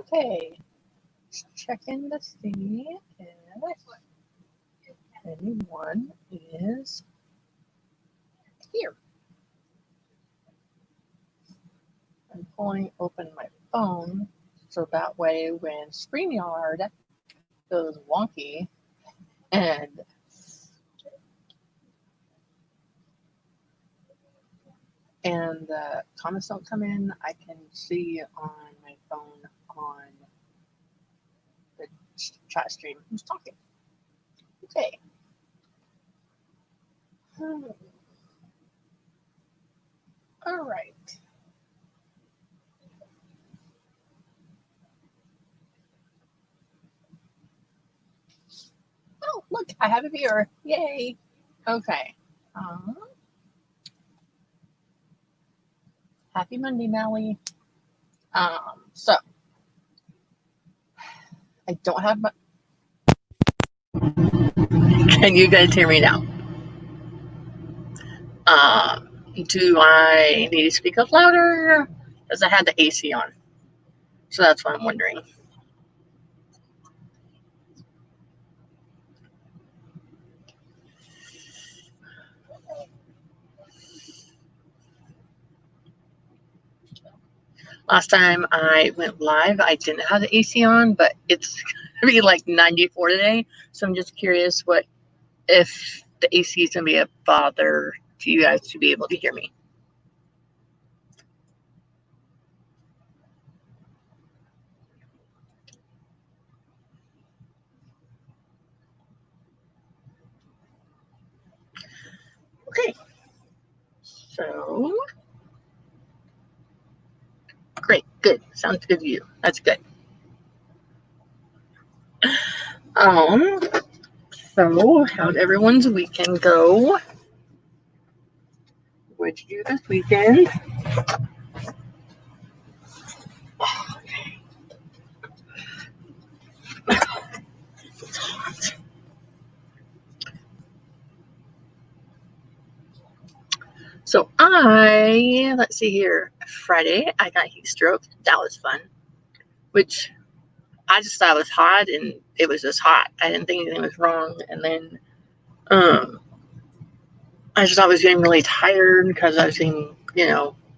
Okay, checking to see if anyone is here. I'm pulling open my phone so that way when StreamYard goes wonky and the comments don't come in, I can see on my phone on the chat stream who's talking. Okay. All right. Oh, look, I have a viewer. Yay. Okay. Happy Monday, Mally. So I don't have my. Can you guys hear me now? Do I need to speak up louder? Because I had the AC on. So that's what I'm wondering. Last time I went live, I didn't have the AC on, but it's going to be like 94 today. So I'm just curious if the AC is going to be a bother to you guys to be able to hear me. Okay. So, great, good. Sounds good to you. That's good. So how'd everyone's weekend go? What'd you do this weekend? So let's see here. Friday, I got heat stroke. That was fun. Which I just thought was hot, and it was just hot. I didn't think anything was wrong. And then, I just thought I was getting really tired because I was getting,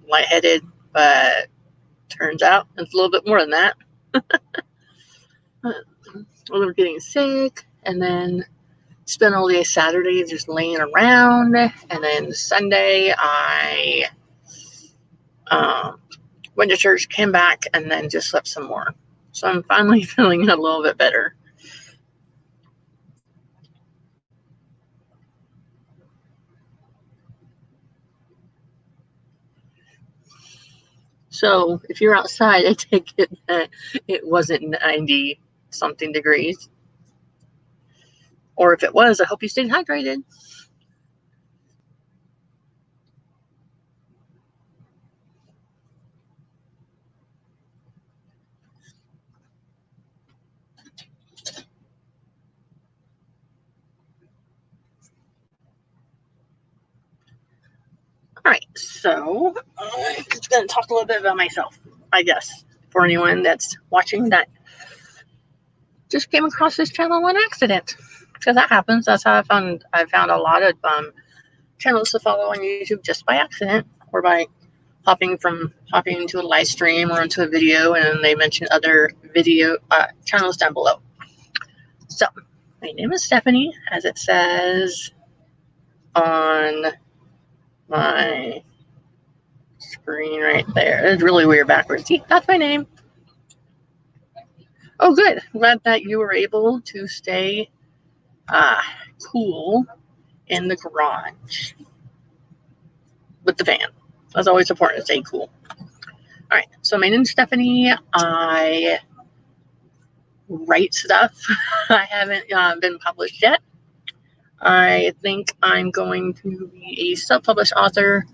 lightheaded. But turns out it's a little bit more than that. We were getting sick, and then spent all day Saturday just laying around, and then Sunday I went to church, came back, and then just slept some more. So I'm finally feeling a little bit better. So if you're outside, I take it that it wasn't 90 something degrees. Or if it was, I hope you stayed hydrated. All right, so I'm just going to talk a little bit about myself, I guess, for anyone that's watching that just came across this channel on accident. Because that happens. That's how I found a lot of channels to follow on YouTube just by accident, or by hopping into a live stream or into a video, and they mention other video channels down below. So my name is Stephanie, as it says on my screen right there. It's really weird backwards. See, that's my name. Oh, good. I'm glad that you were able to stay cool in the garage with the fan. That's always important to stay cool. All right, so my name's Stephanie. I write stuff. I haven't been published yet. I think I'm going to be a self-published author.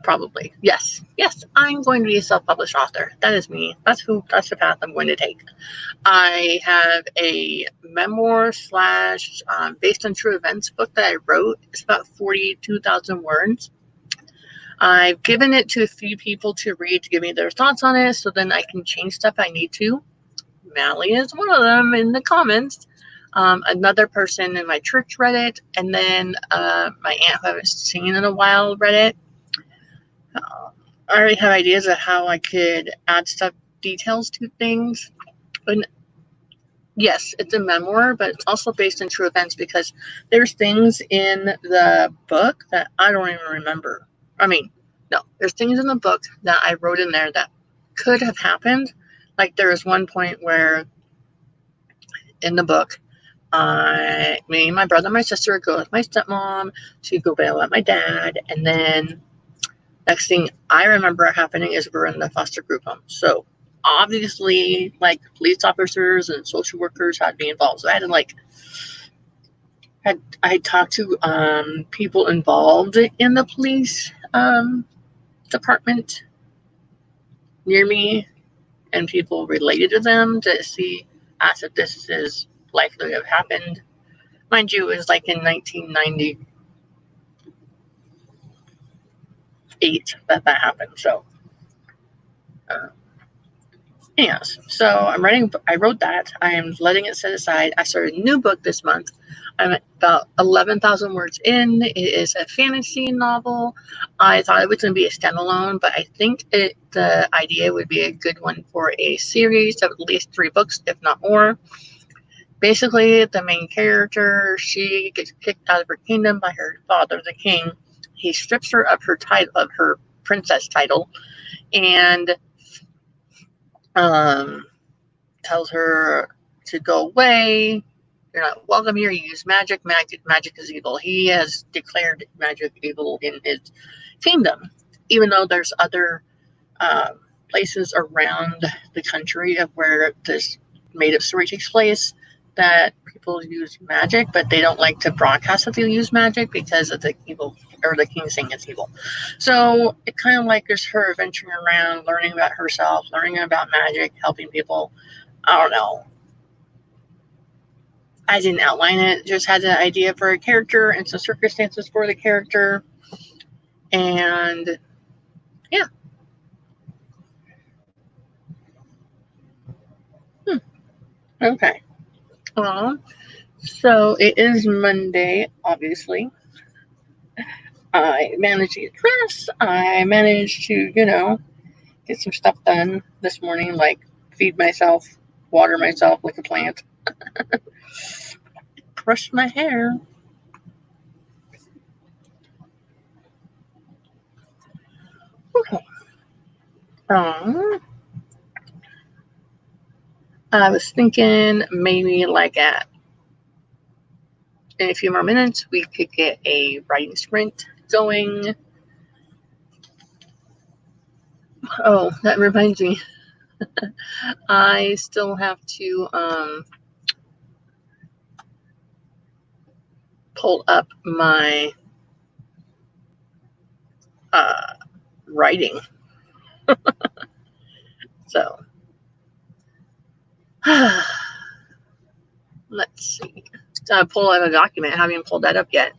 Probably. Yes, I'm going to be a self-published author. That is me. That's the path I'm going to take. I have a memoir / based on true events book that I wrote. It's about 42,000 words. I've given it to a few people to read to give me their thoughts on it, so then I can change stuff I need to. Mally is one of them in the comments. Another person in my church read it, and then my aunt who I haven't seen in a while read it. I already have ideas of how I could add details to things. And yes, it's a memoir, but it's also based on true events because there's things in the book that I don't even remember. There's things in the book that I wrote in there that could have happened. Like there was one point where in the book, me, my brother, and my sister go with my stepmom to go bail at my dad, and then next thing I remember happening is we're in the foster group home. So obviously, like police officers and social workers had to be involved. So I had talked to people involved in the police department near me and people related to them to see as if this is likely to have happened. Mind you, it was like in 1998 that happened. So, yes. So I wrote that. I am letting it set aside. I started a new book this month. I'm about 11,000 words in. It is a fantasy novel. I thought it was going to be a standalone, but I think the idea would be a good one for a series of at least 3 books, if not more. Basically, the main character, she gets kicked out of her kingdom by her father, the king. He strips her of her princess title, and tells her to go away. You're not welcome here. You use magic. Magic is evil. He has declared magic evil in his kingdom, even though there's other places around the country of where this made-up story takes place that people use magic, but they don't like to broadcast that they use magic because of the evil or the king saying it's evil. So it kind of like is her venturing around, learning about herself, learning about magic, helping people. I don't know. I didn't outline it, just had an idea for a character and some circumstances for the character. And yeah. Okay. So it is Monday, obviously. I managed to get dressed. I managed to, get some stuff done this morning, like feed myself, water myself like a plant, brush my hair. Okay. I was thinking maybe like in a few more minutes we could get a writing sprint going. Oh, that reminds me. I still have to pull up my writing. So let's see. Pull out a document. I haven't even pulled that up yet.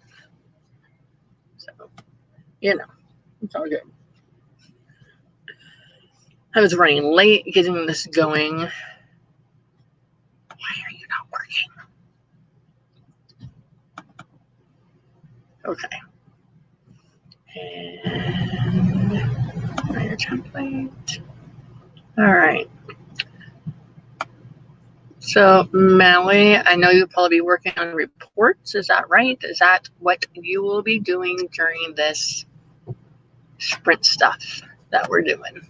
So, it's all good. I was running late getting this going. Why are you not working? Okay. And write a template. All right. So, Mally, I know you'll probably be working on reports. Is that right? Is that what you will be doing during this sprint stuff that we're doing?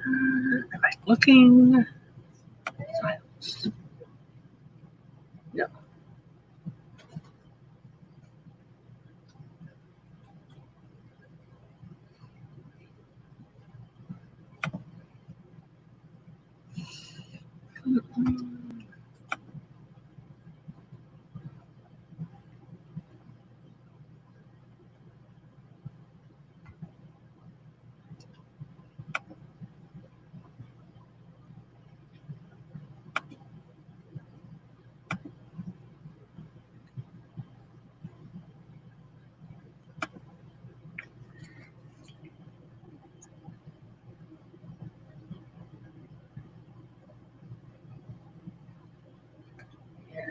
Am I looking? No.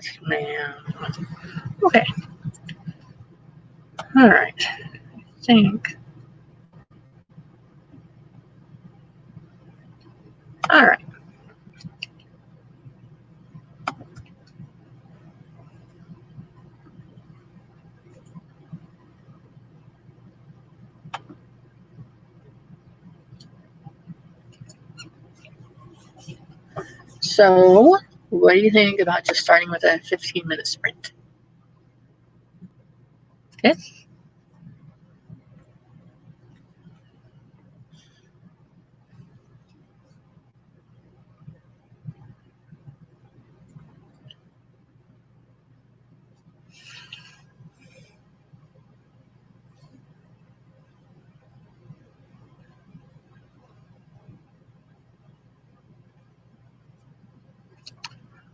Yes, ma'am. Okay. All right. I think. All right. So, what do you think about just starting with a 15-minute sprint? Yes.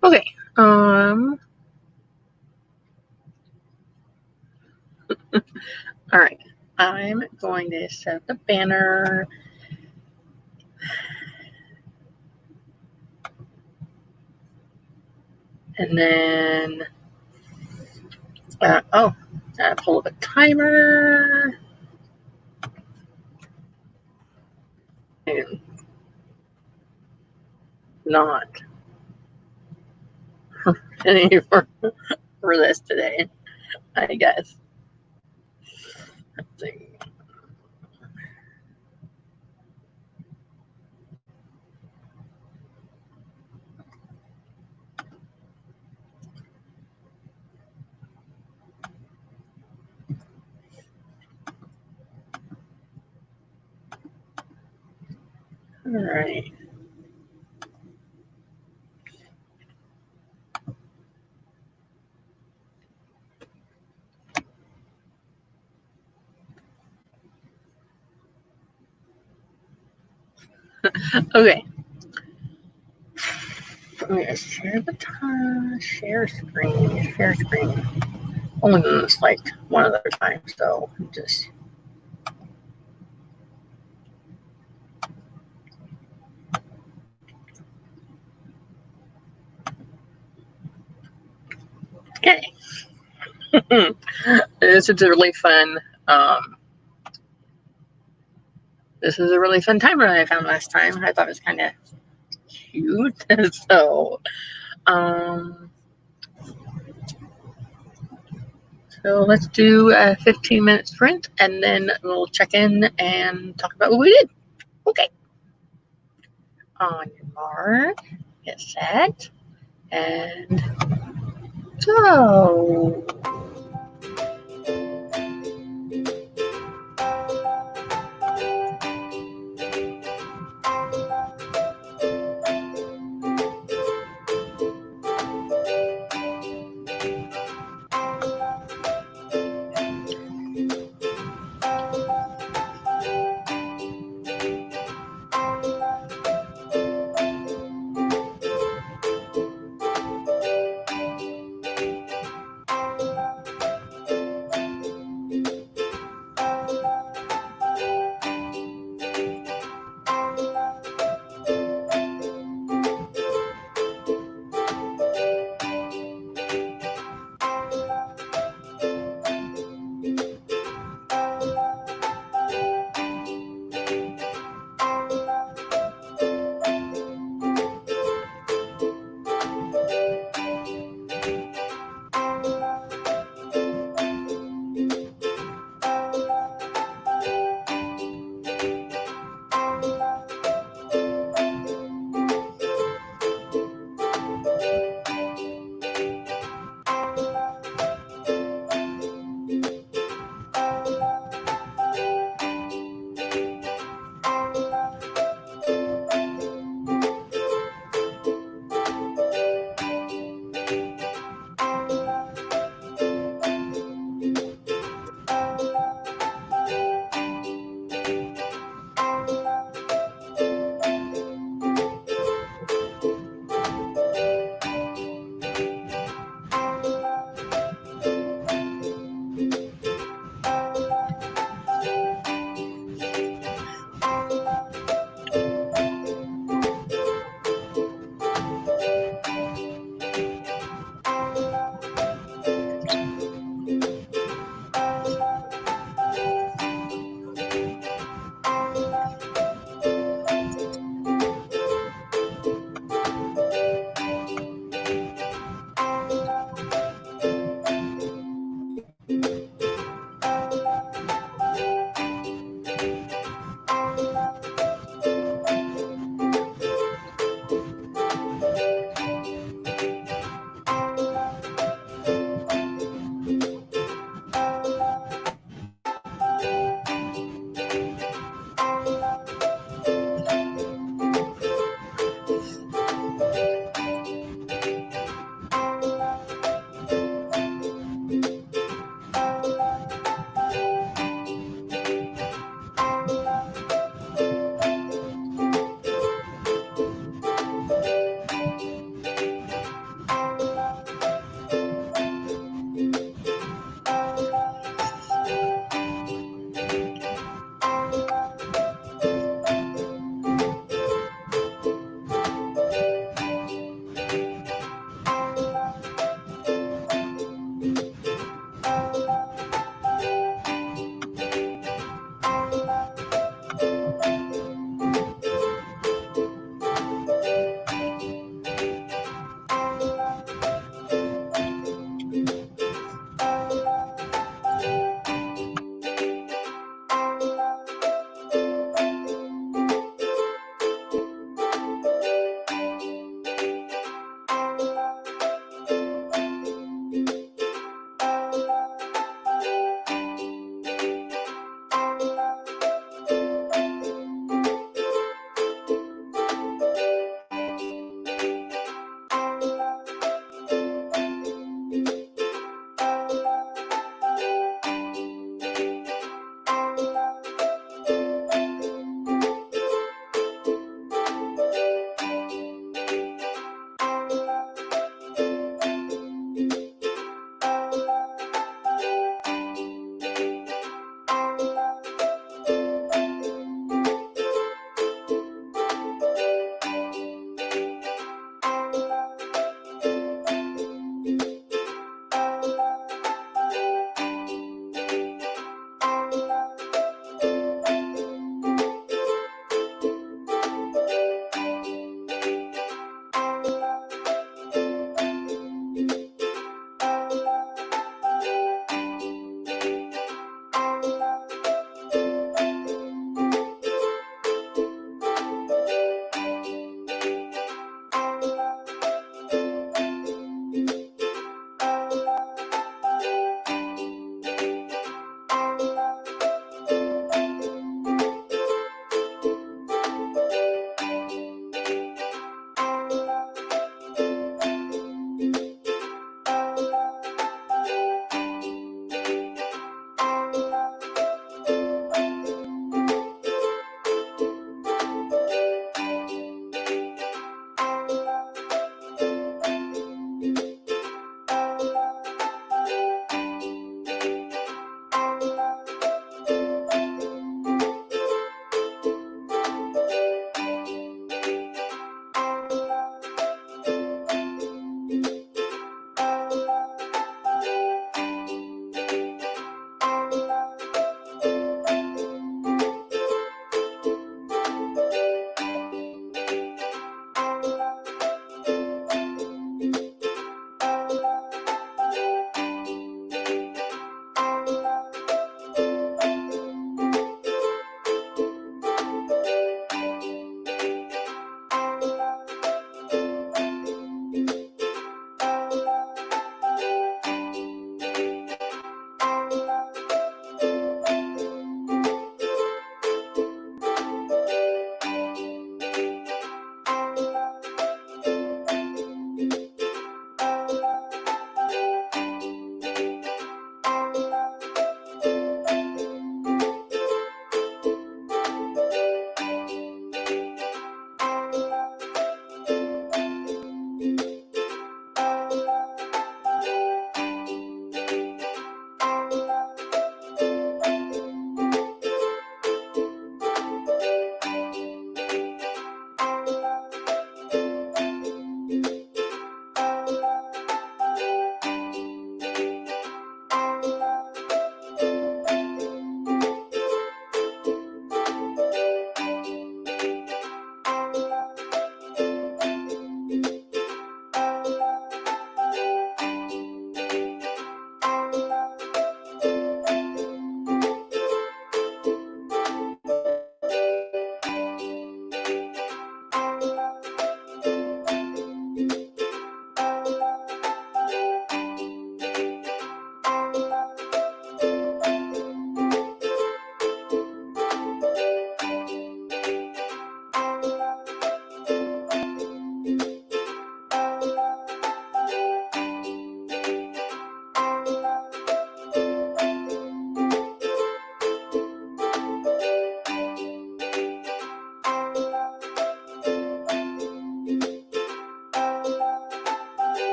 Okay. All right. I'm going to set the banner. And then, I pull up a timer. And not any for this today, I guess. Let's see. All right. Okay. I'm going to share the time. Share screen. Share screen. Only done this like one other time, so just. Okay. This is a really fun. This is a really fun timer that I found last time. I thought it was kind of cute. So, um, so let's do a 15-minute sprint, and then we'll check in and talk about what we did. Okay. On your mark, get set, and go.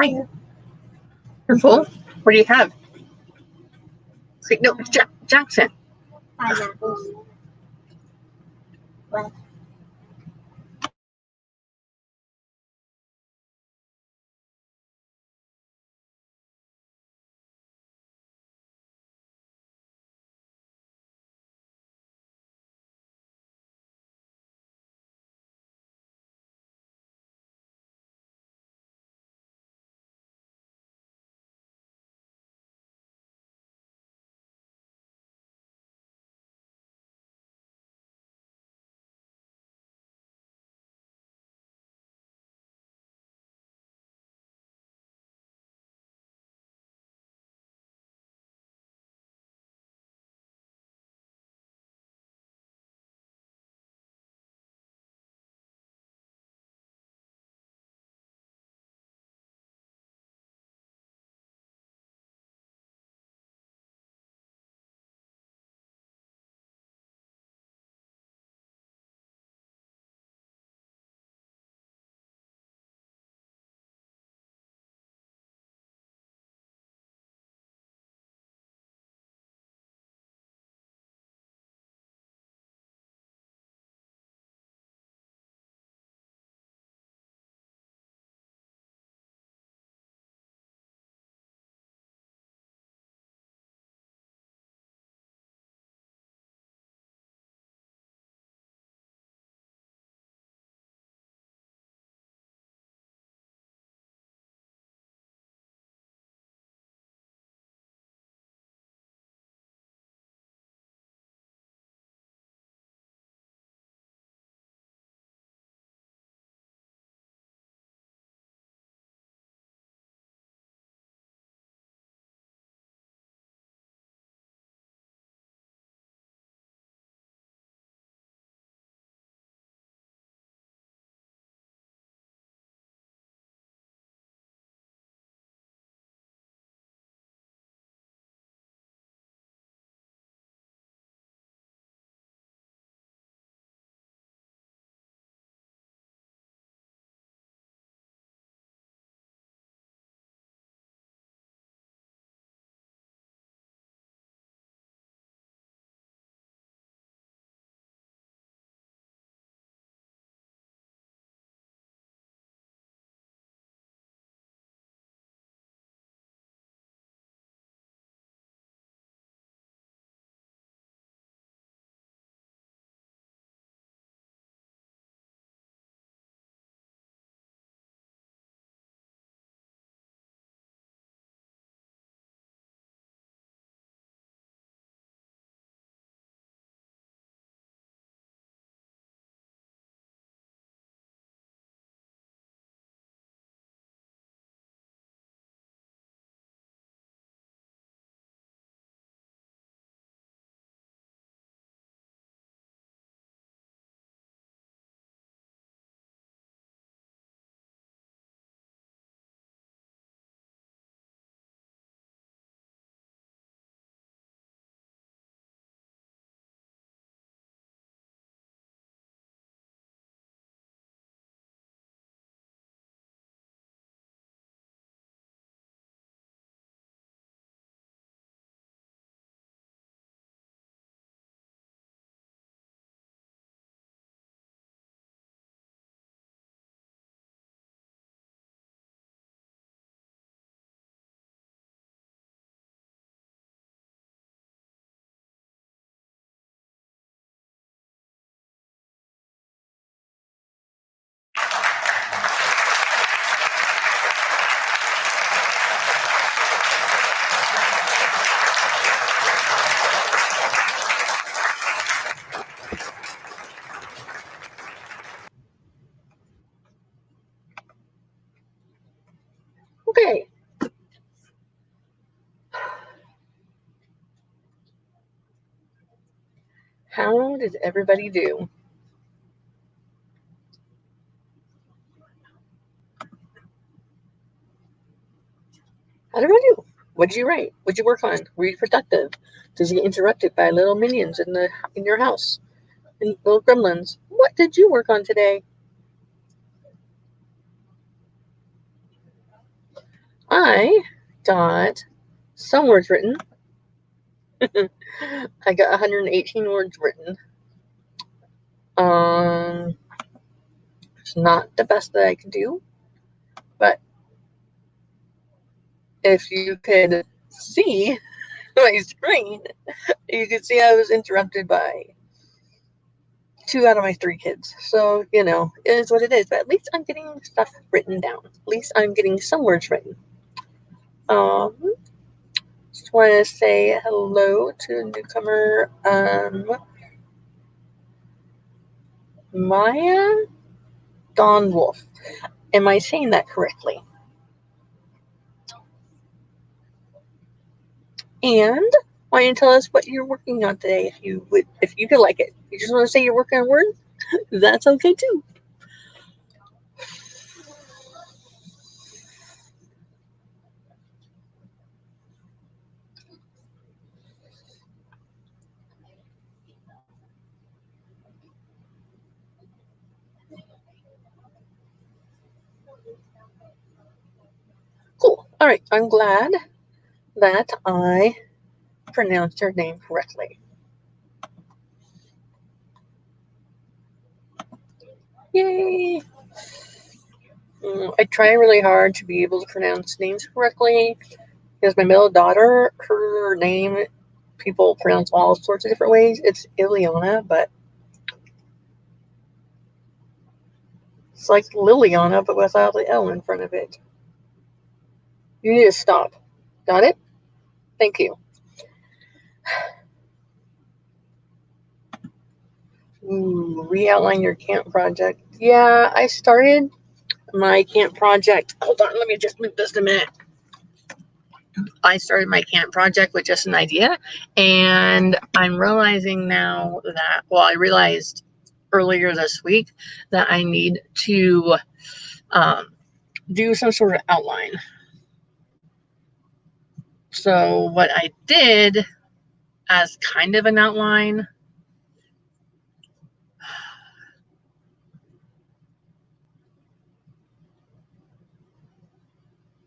Hi. You're full? What do you have? Say, no, it's Jackson. Pineapple. What? Okay. How did everybody do? How did everybody do? What did you write? What did you work on? Were you productive? Did you get interrupted by little minions in your house? And little gremlins? What did you work on today? I got some words written. I got 118 words written. It's not the best that I can do, but if you could see my screen, you could see I was interrupted by 2 out of my 3 kids. So, it is what it is. But at least I'm getting stuff written down. At least I'm getting some words written. Just want to say hello to a newcomer, Maya Dawn Wolf. Am I saying that correctly? And why don't you tell us what you're working on today if you feel like it. You just want to say you're working on words, that's okay too. Cool. All right. I'm glad that I pronounced her name correctly. Yay! I try really hard to be able to pronounce names correctly because my middle daughter, her name, people pronounce all sorts of different ways. It's Ileana, but it's like Liliana, but without the L in front of it. You need to stop. Got it? Thank you. Re-outline your camp project. Yeah, I started my camp project. Hold on, let me just move this a minute. I started my camp project with just an idea, and I'm realizing now that, I realized earlier this week that I need to do some sort of outline. So what I did as kind of an outline,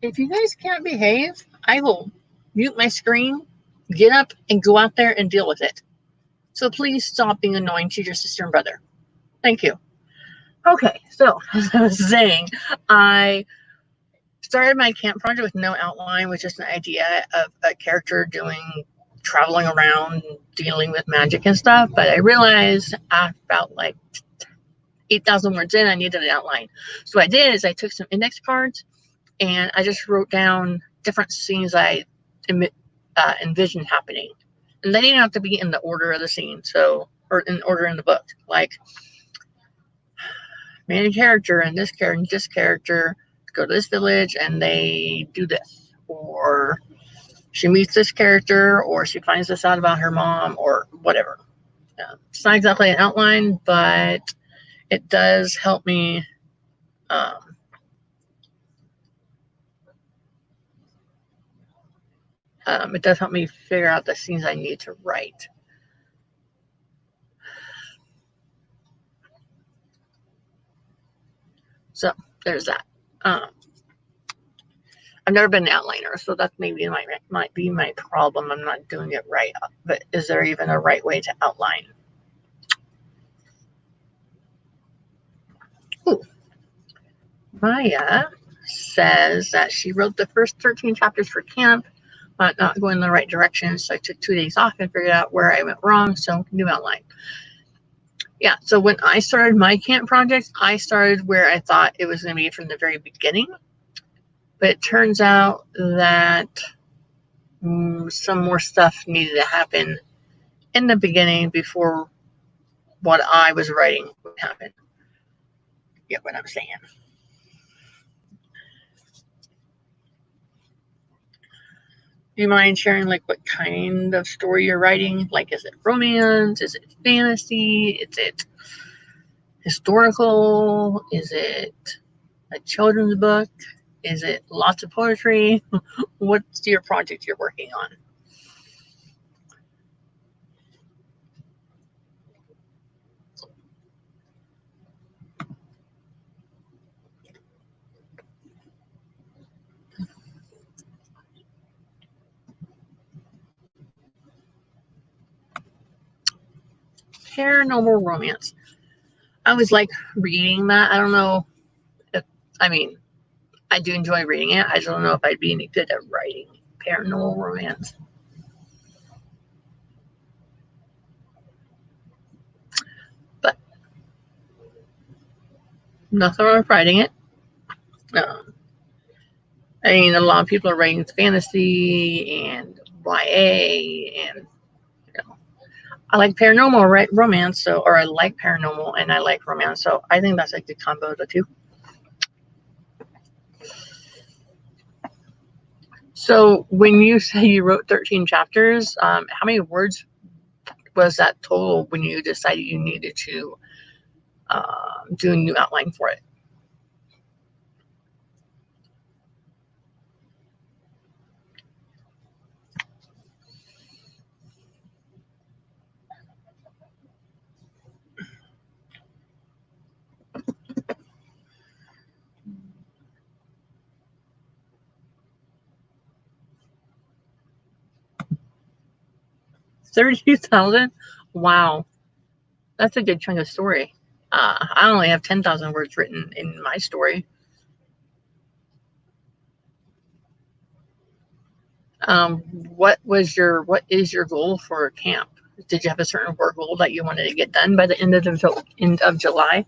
if you guys can't behave, I will mute my screen, get up, and go out there and deal with it. So please stop being annoying to your sister and brother. Thank you. Okay, so as I was saying, I started my camp project with no outline, with just an idea of a character traveling around, dealing with magic and stuff. But I realized about like 8,000 words in, I needed an outline. So what I did is I took some index cards and I just wrote down different scenes I envisioned happening. And they didn't have to be in the order of the scene, or in order in the book. Like, main character and this character go to this village and they do this. Or she meets this character, or she finds this out about her mom, or whatever. It's not exactly an outline, but it does help me figure out the scenes I need to write. So there's that. I've never been an outliner, so that maybe might be my problem. I'm not doing it right. But is there even a right way to outline? Ooh. Maya says that she wrote the first 13 chapters for camp, but not going in the right direction. So I took 2 days off and figured out where I went wrong. So new outline. Yeah. So when I started my camp project, I started where I thought it was going to be from the very beginning. But it turns out that some more stuff needed to happen in the beginning before what I was writing would happen. You get what I'm saying? Do you mind sharing like what kind of story you're writing? Like, is it romance? Is it fantasy? Is it historical? Is it a children's book? Is it lots of poetry? What's your project you're working on? Paranormal Romance. I always like reading that. I don't know if, I mean, I do enjoy reading it. I just don't know if I'd be any good at writing paranormal romance. But nothing wrong with writing it. I mean, a lot of people are writing fantasy and YA, and I like paranormal romance, or I like paranormal and I like romance, so I think that's a good combo of the two. So when you say you wrote 13 chapters, how many words was that total when you decided you needed to do a new outline for it? $30,000? Wow, that's a good chunk of story. I only have 10,000 words written in my story. What is your goal for camp? Did you have a certain work goal that you wanted to get done by the end of July?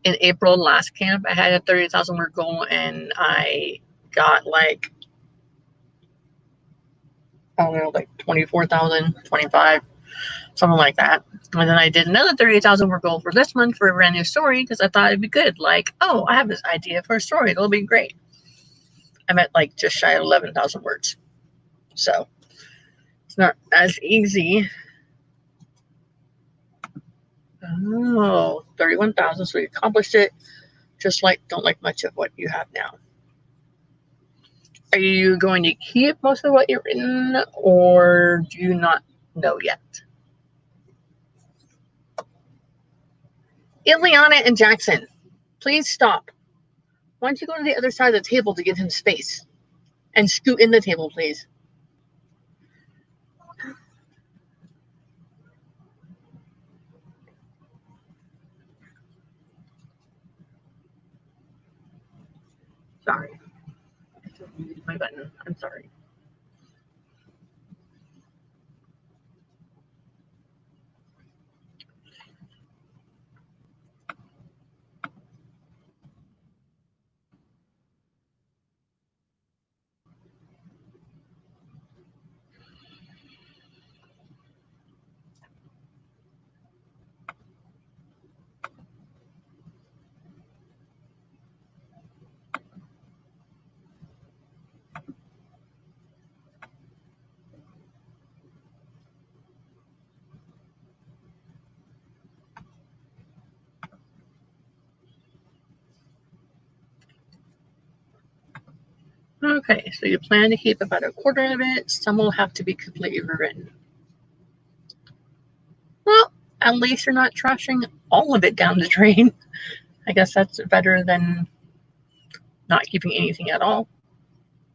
In April last camp, I had a 30,000 word goal, and I got like, I don't know, like 24,000, 25, something like that. And then I did another 30,000 word goal for this month for a brand new story because I thought it'd be good. Like, oh, I have this idea for a story. It'll be great. I'm at like just shy of 11,000 words. So it's not as easy. Oh, 31,000. So you accomplished it. Just like, don't like much of what you have now. Are you going to keep most of what you've written, or do you not know yet? Ileana and Jackson, please stop. Why don't you go to the other side of the table to give him space? And scoot in the table, please. Sorry. I just muted my button. I'm sorry. Okay, so you plan to keep about a quarter of it. Some will have to be completely rewritten. Well, at least you're not trashing all of it down the drain. I guess that's better than not keeping anything at all,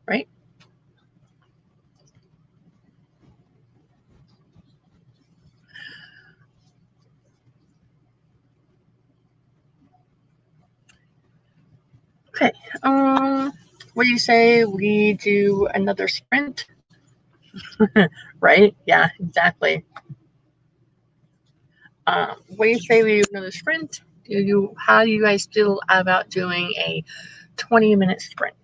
right? Okay. What do you say we do another sprint? Right? Yeah, exactly. What do you say we do another sprint? How do you guys feel about doing a 20-minute sprint?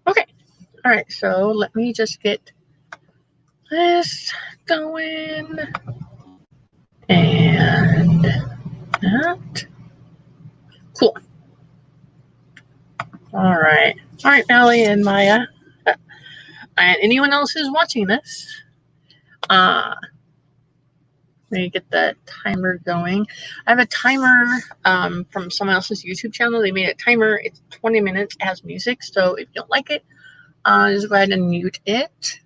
Okay. All right. So let me just get this going. And that. Cool. All right. All right, Allie and Maya, and anyone else who's watching this, let me get the timer going. I have a timer from someone else's YouTube channel. They made a timer. It's 20 minutes. It has music, so if you don't like it, just go ahead and mute it.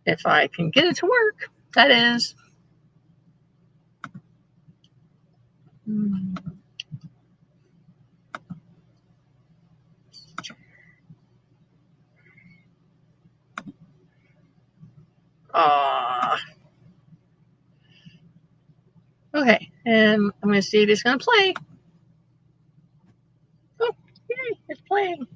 If I can get it to work, that is. Okay, and I'm going to see if it's going to play. Oh, yay, it's playing.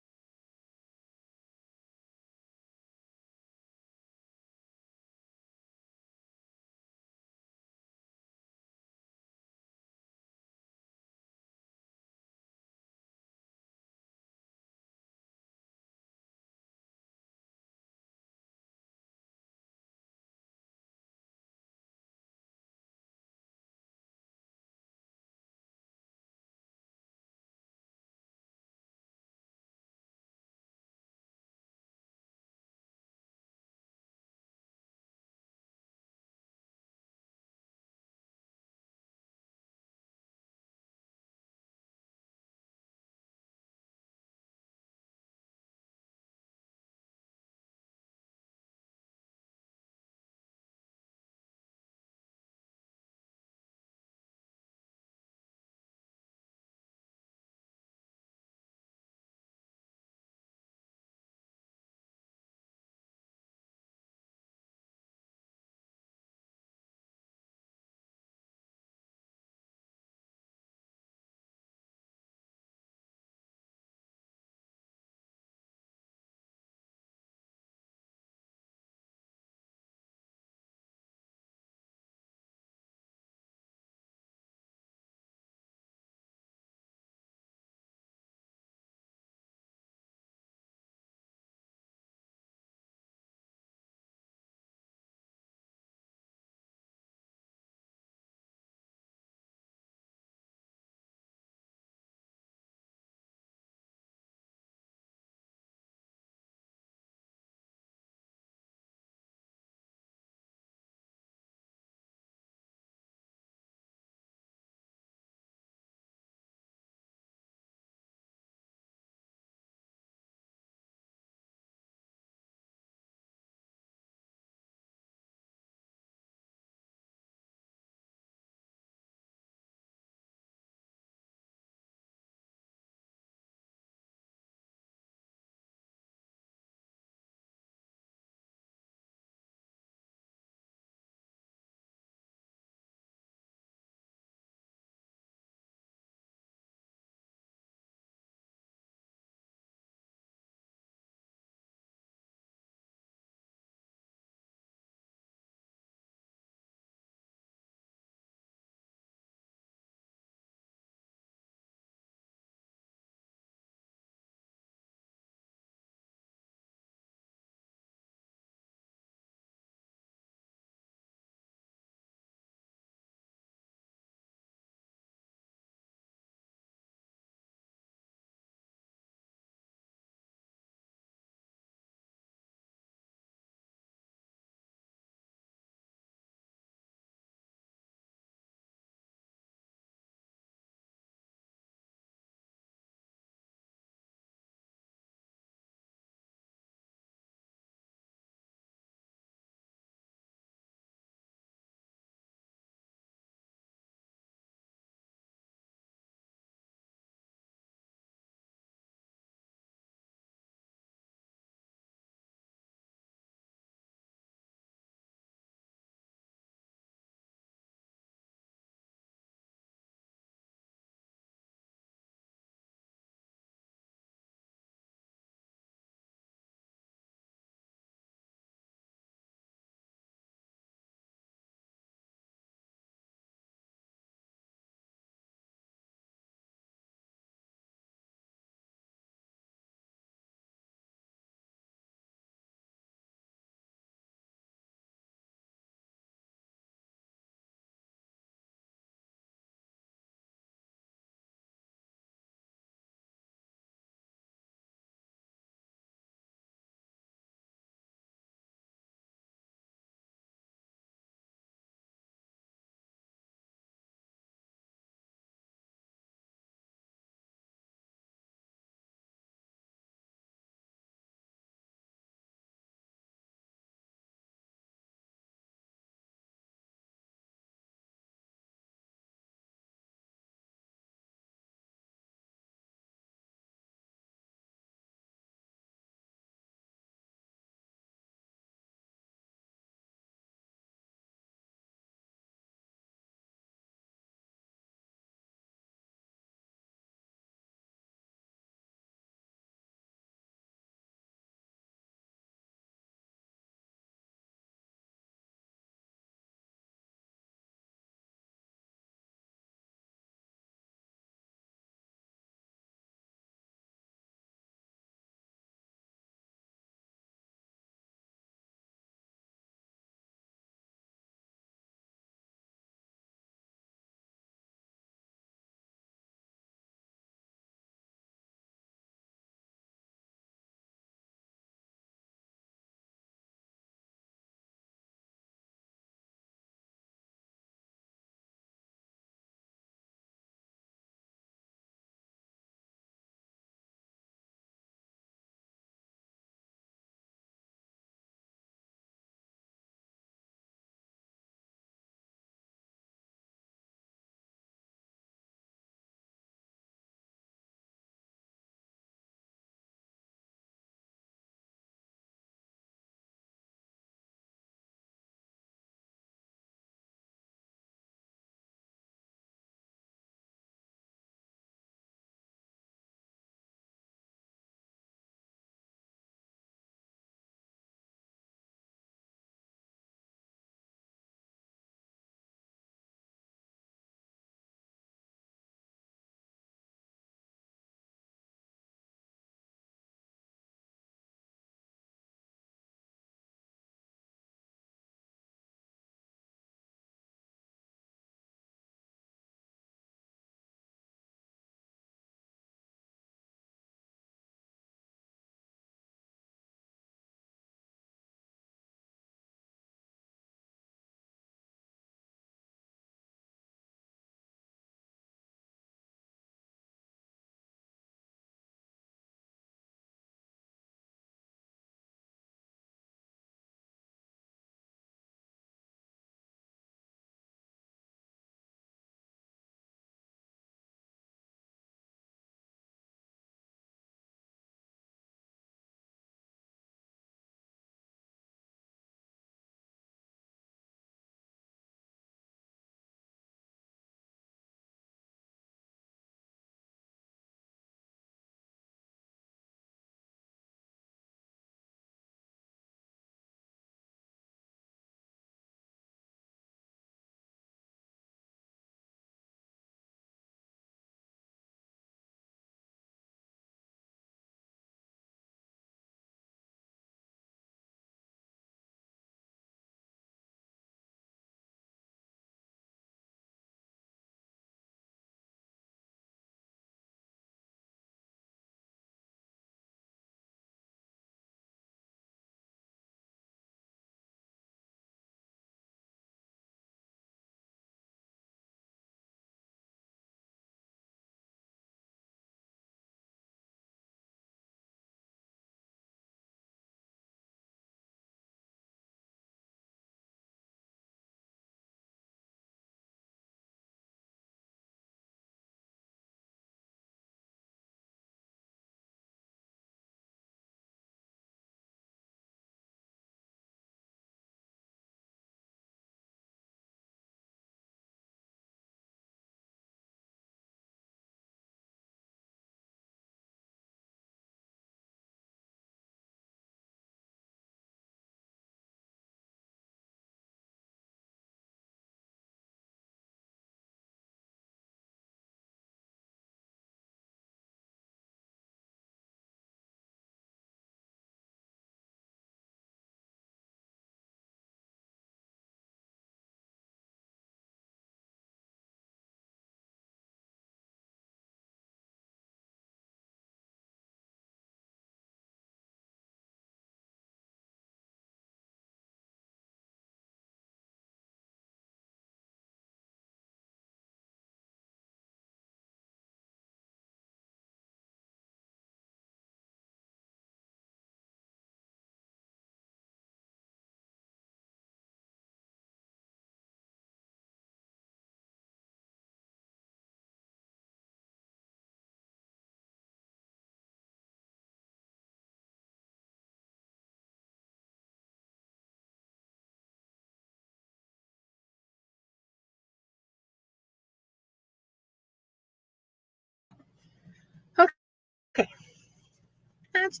Romance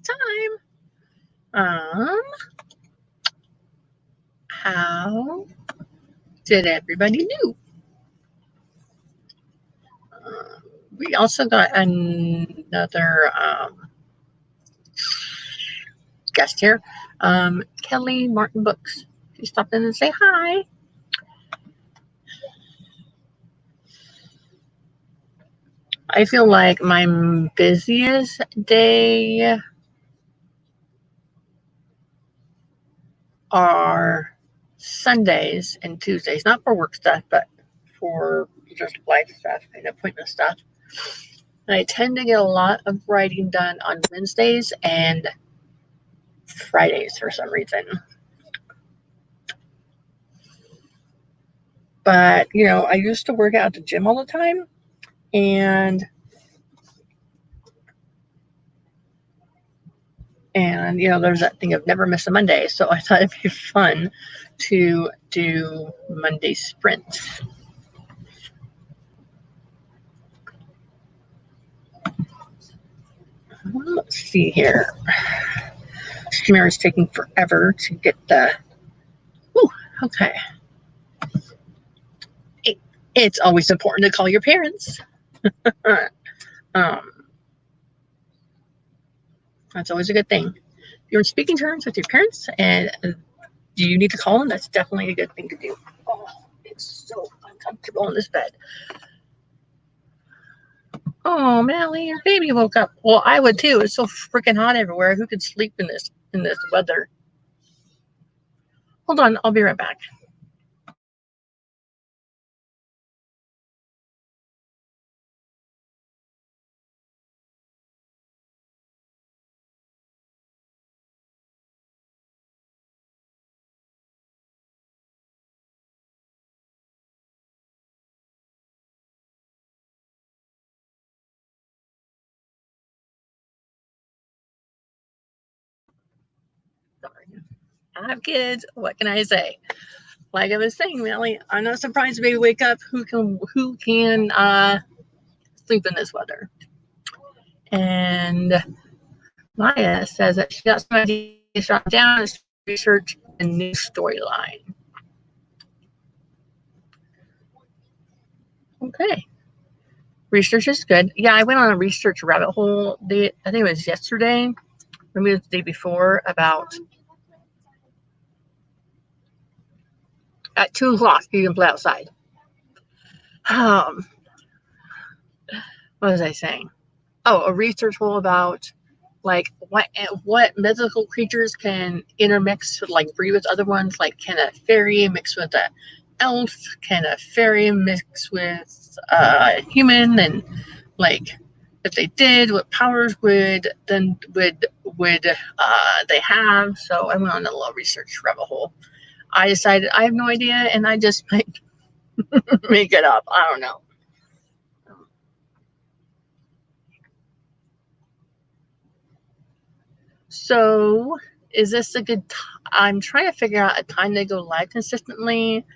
time. How did everybody do? We also got another guest here, Kelly Martin Books. She stopped in and say hi. I feel like my busiest day are Sundays and Tuesdays, not for work stuff, but for just life stuff and appointment stuff. And I tend to get a lot of writing done on Wednesdays and Fridays for some reason. But, I used to work out at the gym all the time, and there's that thing of never miss a Monday. So I thought it'd be fun to do Monday sprints. Let's see here. Streamer is taking forever to get the. Ooh, okay. It's always important to call your parents. That's always a good thing. If you're on speaking terms with your parents and do you need to call them, that's definitely a good thing to do. Oh, it's so uncomfortable in this bed. Oh, Mally, your baby woke up. Well, I would too. It's so freaking hot everywhere. Who could sleep in this weather? Hold on, I'll be right back. Sorry. I have kids. What can I say? Like I was saying, Mally, I'm not surprised baby wake up. Who can sleep in this weather? And Maya says that she got some ideas shot down and research a new storyline. Okay. Research is good. Yeah, I went on a research rabbit hole. I think it was yesterday, maybe it was the day before, about at 2 o'clock you can play outside. What was I saying? Oh, a research hole about like what mythical creatures can intermix, like breed with other ones. Like, can a fairy mix with a elf? Can a fairy mix with a human? And like, if they did, what powers would they have? So I went on a little research rabbit hole. I decided I have no idea, and I just make it up. I don't know. So, is this a good I'm trying to figure out a time to go live consistently.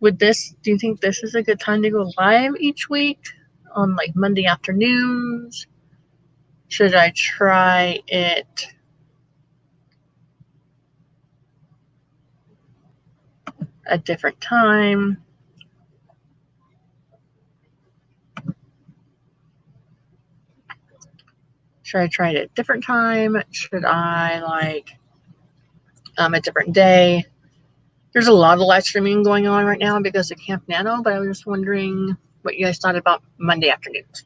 Do you think this is a good time to go live each week on like Monday afternoons? Should I try it a different time? Should I try it at a different time? Should I a different day? There's a lot of live streaming going on right now because of Camp Nano, but I was just wondering what you guys thought about Monday afternoons.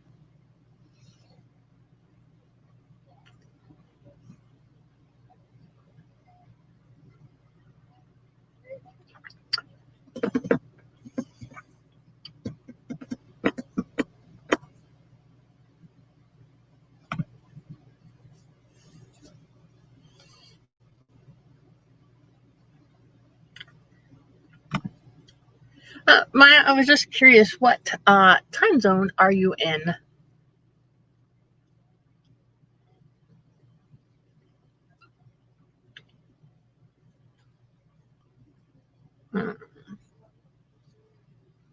Maya, I was just curious, what time zone are you in?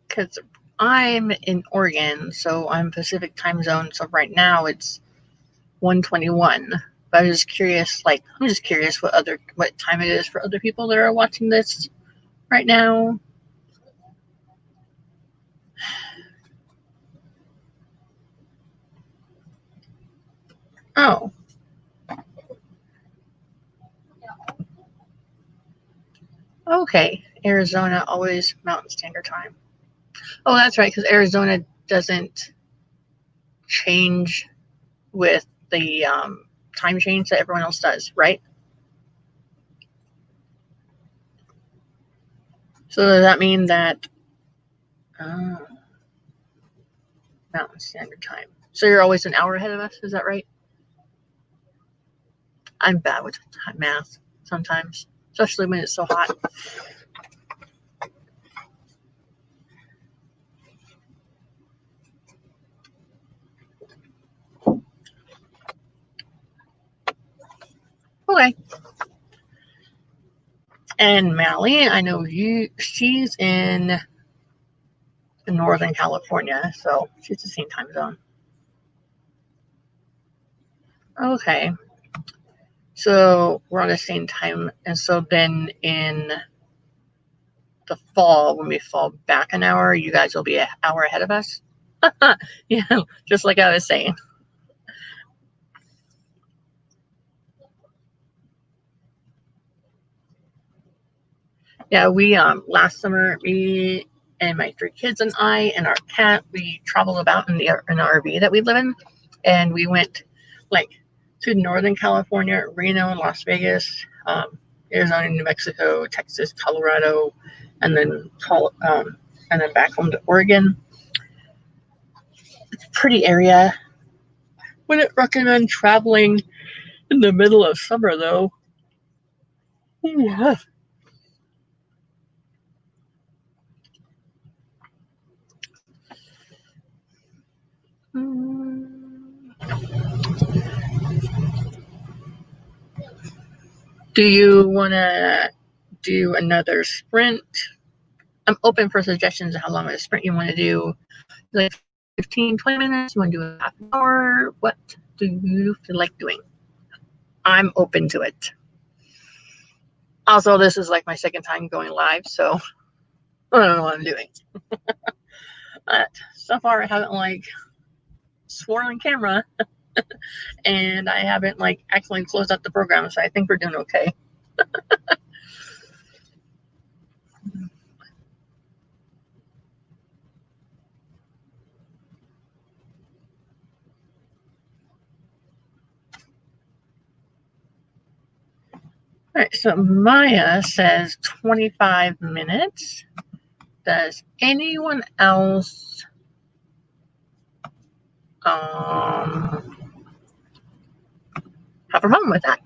Because I'm in Oregon, so I'm Pacific time zone. So right now it's 1:21, But I'm just curious, what time it is for other people that are watching this right now. Oh. Okay. Arizona, always Mountain Standard Time. Oh, that's right, because Arizona doesn't change with the time change that everyone else does, right? So does that mean that Mountain Standard Time? So you're always an hour ahead of us, is that right? I'm bad with math sometimes, especially when it's so hot. Okay. And Mally, I know she's in Northern California, so she's the same time zone. Okay. So we're on the same time, and so then in the fall, when we fall back an hour, you guys will be an hour ahead of us. Yeah, just like I was saying. Yeah, we last summer, me and my 3 kids and I and our cat, we traveled about in the RV that we live in, and we went like to Northern California, Reno, and Las Vegas, Arizona, New Mexico, Texas, Colorado, and then back home to Oregon. It's a pretty area. Wouldn't recommend traveling in the middle of summer though. Yeah. Do you want to do another sprint? I'm open for suggestions of how long of a sprint you want to do. Like 15, 20 minutes? You want to do a half an hour? What do you feel like doing? I'm open to it. Also, this is like my second time going live, so I don't know what I'm doing. But so far, I haven't sworn on camera, and I haven't actually closed out the program, so I think we're doing okay. All right, so Maya says 25 minutes. Does anyone else have a problem with that?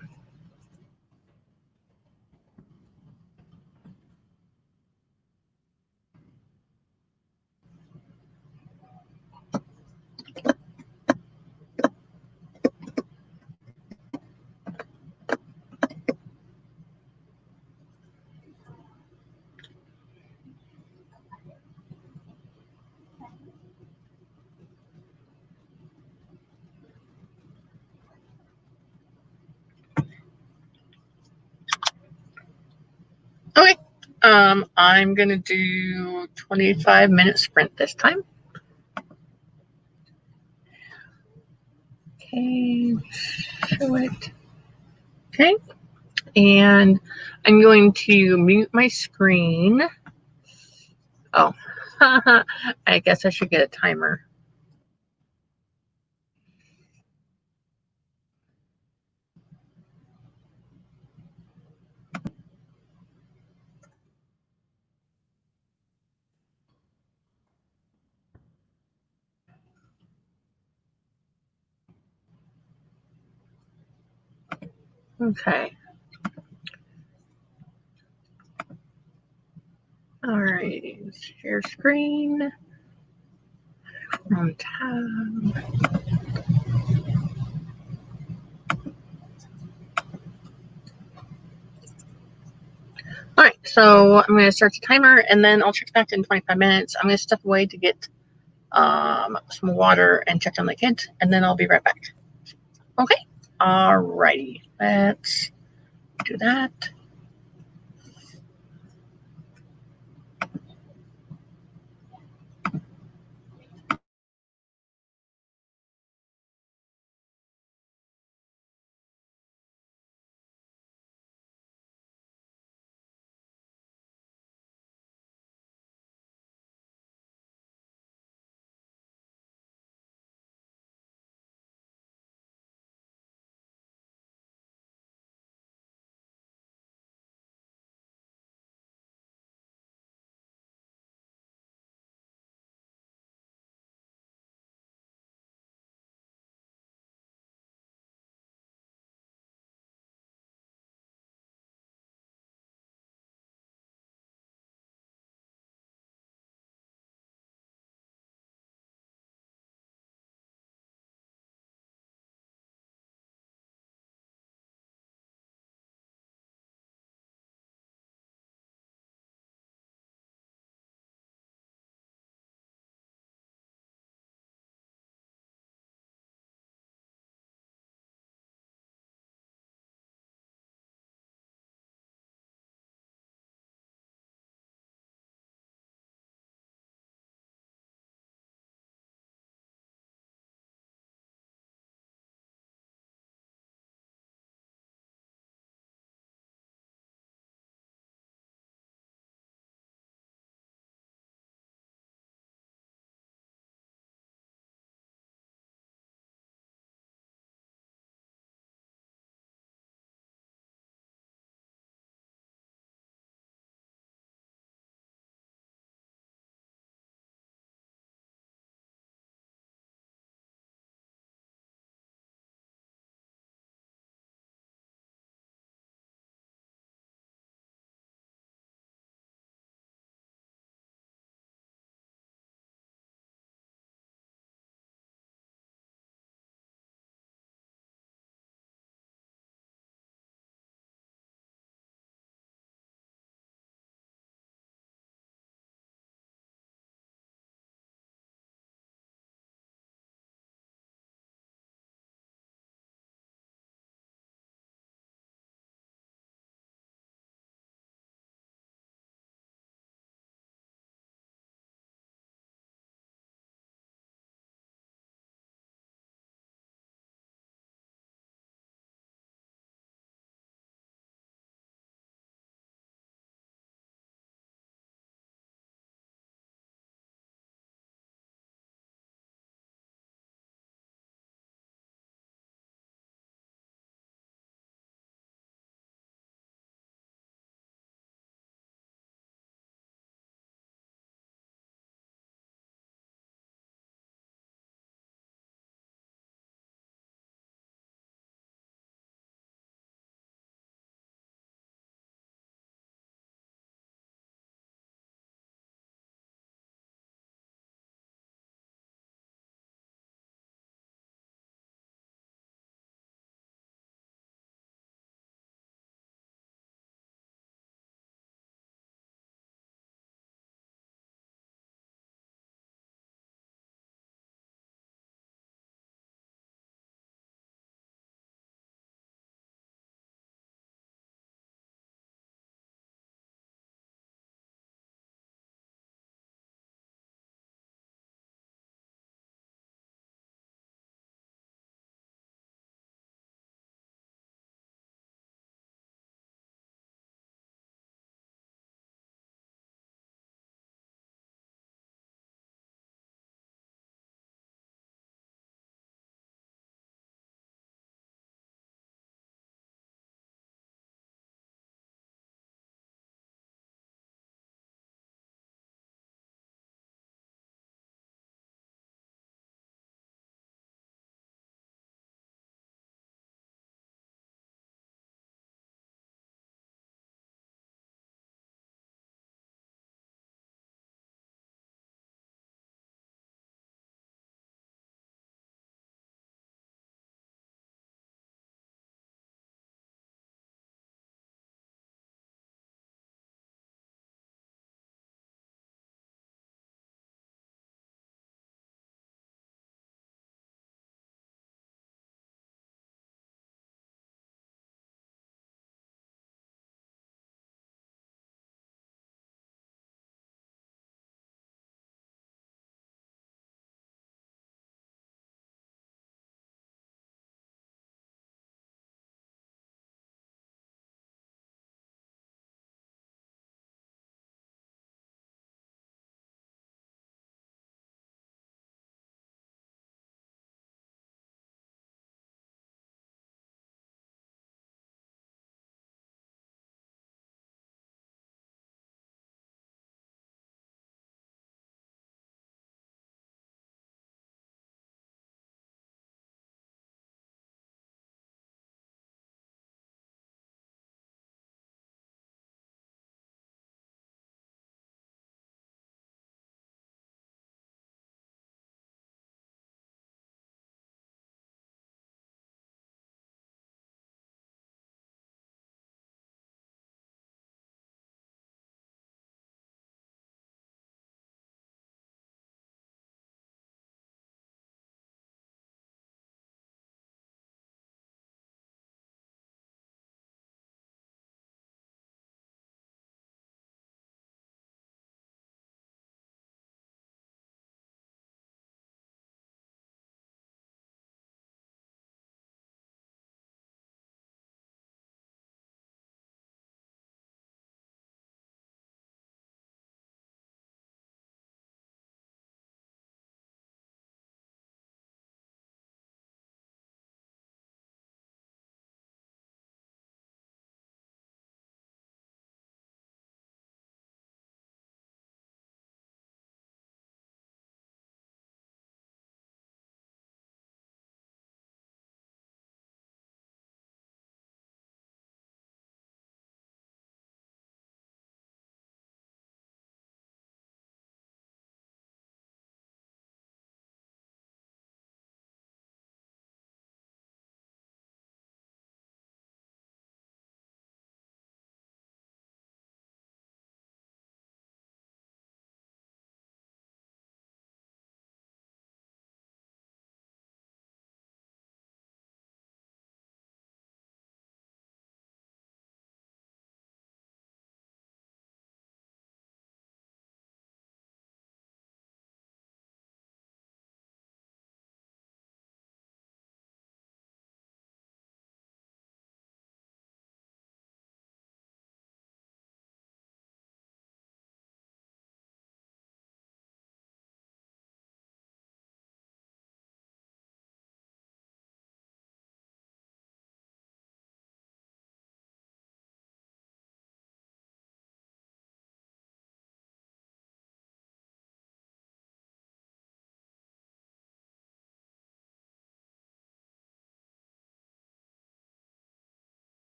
Okay. I'm gonna do 25-minute sprint this time. Okay, show it. Okay, and I'm going to mute my screen. Oh, I guess I should get a timer. Okay. All right, share screen. On tab. All right, so I'm going to start the timer, and then I'll check back in 25 minutes. I'm going to step away to get some water and check on the kids, and then I'll be right back. Okay? Alrighty, let's do that.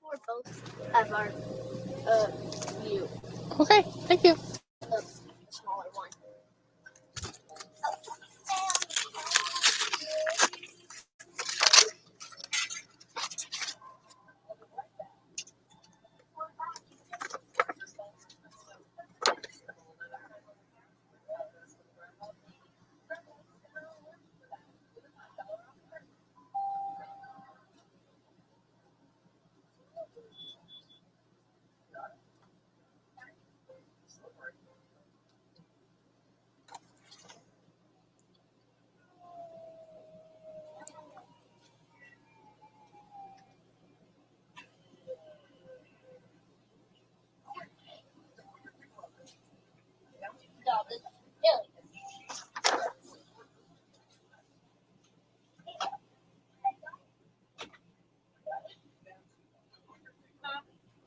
for both of our view. Okay, thank you. The smaller one.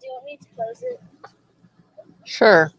Do you want me to close it? Sure.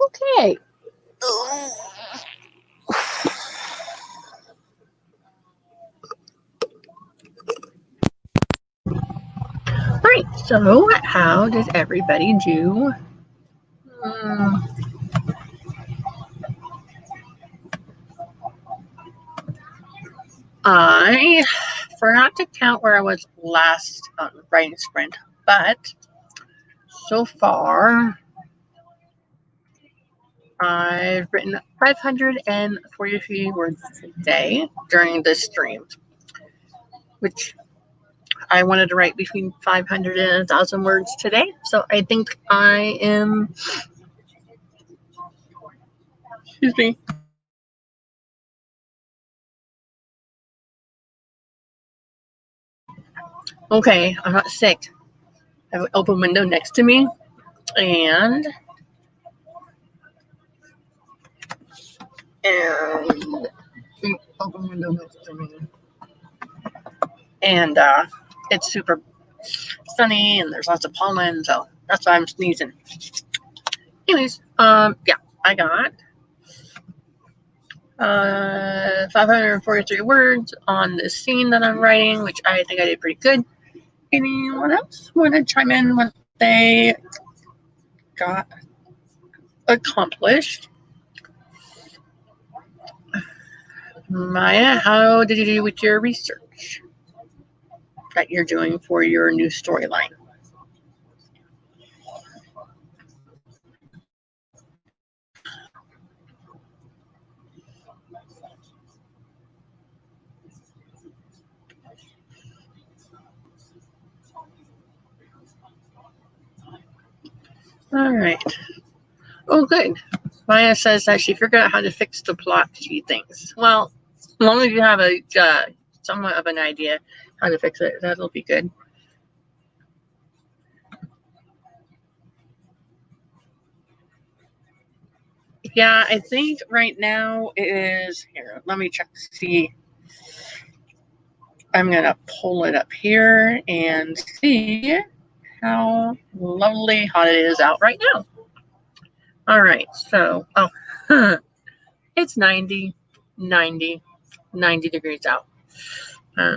Okay. Right. So, how does everybody do? I forgot to count where I was last writing sprint, but so far I've written 543 words a day during this stream, which I wanted to write between 500 and 1,000 words today. So I think I am, excuse me. Okay, I'm not sick. I have an open window next to me, and open window next to me, and it's super sunny, and there's lots of pollen, so that's why I'm sneezing. Anyways, yeah, I got 543 words on this scene that I'm writing, which I think I did pretty good. Anyone else want to chime in what they got accomplished? Maya, how did you do with your research that you're doing for your new storyline? All right. Oh, good. Maya says that she figured out how to fix the plot, she thinks. Well, as long as you have a somewhat of an idea how to fix it, that'll be good. Yeah, I think right now it is here. Let me check to see. I'm gonna pull it up here and see how lovely hot it is out right now. All right, so it's 90 degrees out. Uh,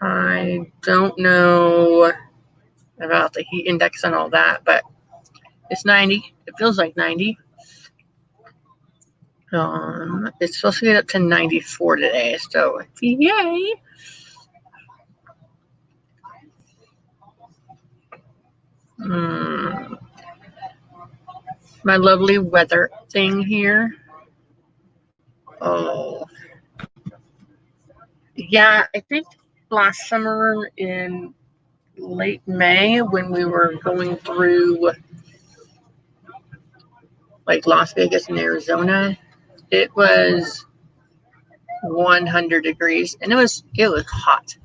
I don't know about the heat index and all that, but it's 90. It feels like 90. It's supposed to get up to 94 today, so yay! My lovely weather thing here. Oh, yeah, I think last summer in late May when we were going through like Las Vegas and Arizona, it was 100 degrees and it was hot,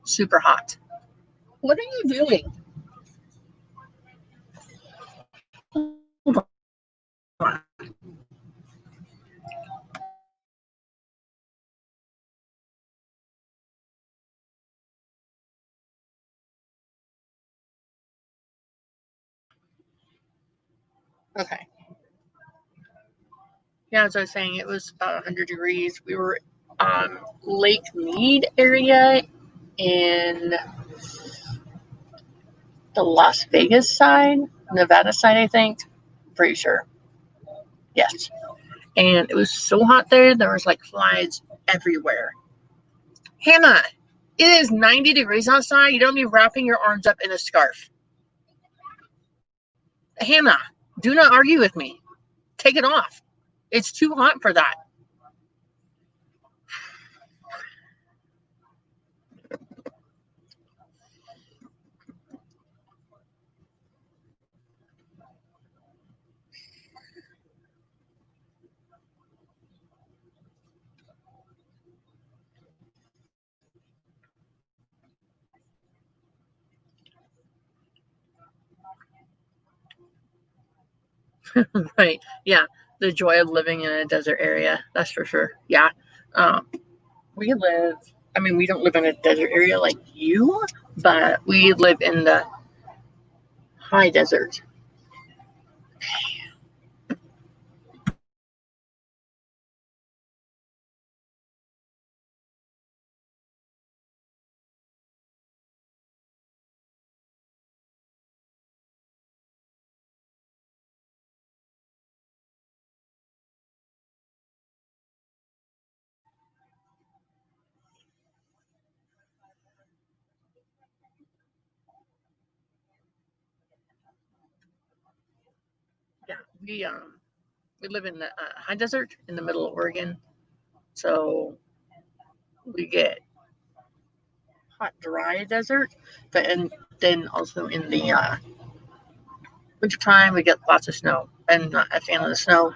super hot. What are you doing? Hold on. Okay. Yeah, as I was saying, it was about 100 degrees. We were on Lake Mead area in the Las Vegas side, Nevada side, I think. Pretty sure. Yes. And it was so hot there, there was like flies everywhere. Hannah, it is 90 degrees outside. You don't be wrapping your arms up in a scarf. Hannah, do not argue with me. Take it off. It's too hot for that. Right. Yeah. The joy of living in a desert area. That's for sure. Yeah. Um, we live, I mean, we don't live in a desert area like you, but we live in the high desert. Yeah. We live in the high desert in the middle of Oregon. So we get hot, dry desert, but and then also in the wintertime we get lots of snow. I'm not a fan of the snow.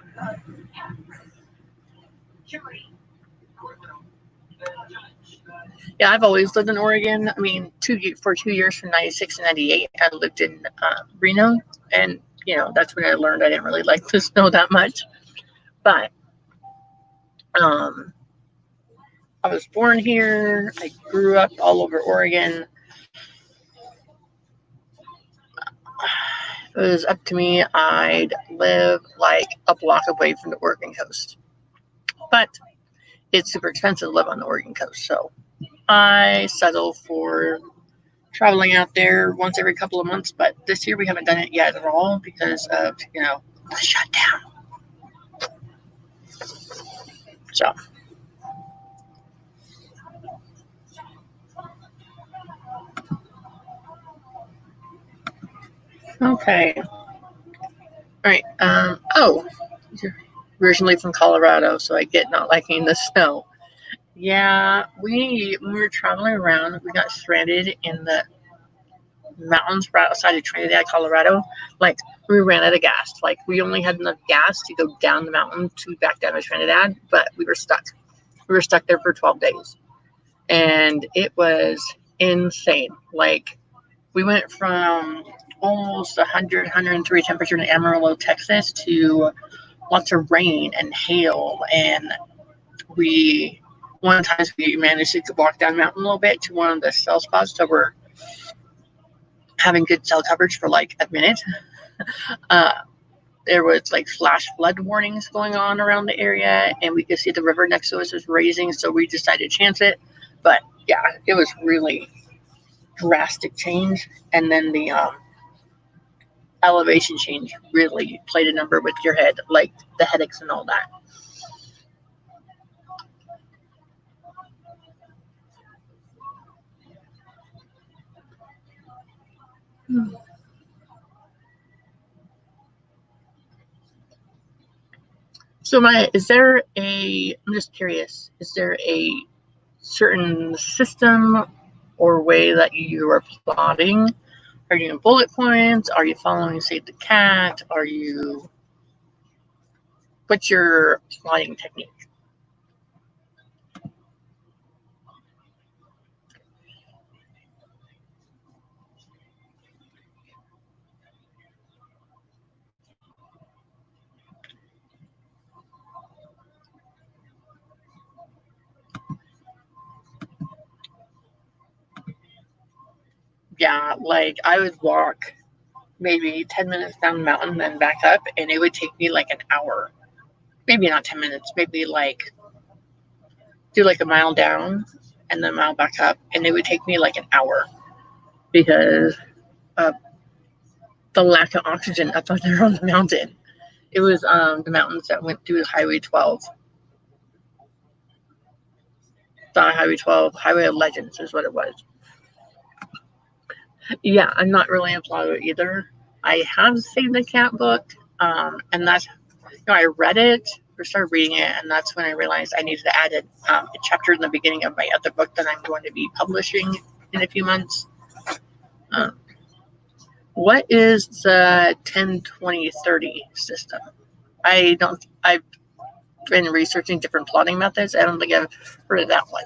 Yeah, I've always lived in Oregon. I mean, for 2 years from '96 to '98, I lived in Reno, and that's when I learned I didn't really like the snow that much. But um, I was born here. I grew up all over Oregon. If it was up to me, I'd live like a block away from the Oregon coast. But it's super expensive to live on the Oregon coast, so I settle for traveling out there once every couple of months. But this year we haven't done it yet at all because of the shutdown. So okay, all right. You're originally from Colorado, so I get not liking the snow. Yeah, when we were traveling around, we got stranded in the mountains right outside of Trinidad, Colorado. Like we ran out of gas. Like we only had enough gas to go down the mountain to back down to Trinidad, but we were stuck. We were stuck there for 12 days, and it was insane. Like we went from almost 100, 103 temperature in Amarillo, Texas, to lots of rain and hail, and we one time we managed to walk down the mountain a little bit to one of the cell spots that were having good cell coverage for like a minute. Uh, there was like flash flood warnings going on around the area, and we could see the river next to us was raising, so we decided to chance it. But yeah, it was really drastic change, and then the elevation change really played a number with your head, like the headaches and all that. So, Maya, I'm just curious, is there a certain system or way that you are plotting? Are you in bullet points? Are you following Save the Cat? What's your plotting technique? Yeah, like I would walk maybe 10 minutes down the mountain, then back up, and it would take me like an hour. Maybe not 10 minutes, maybe like do like a mile down and then a mile back up, and it would take me like an hour because of the lack of oxygen up there on the mountain. It was the mountains that went through Highway 12. Not Highway 12, Highway of Legends is what it was. Yeah, I'm not really a blogger either. I have Save the Cat book, and that's, I read it or started reading it, and that's when I realized I needed to add a chapter in the beginning of my other book that I'm going to be publishing in a few months. What is the 10-20-30 system? I've been researching different plotting methods. I don't think I've heard of that one.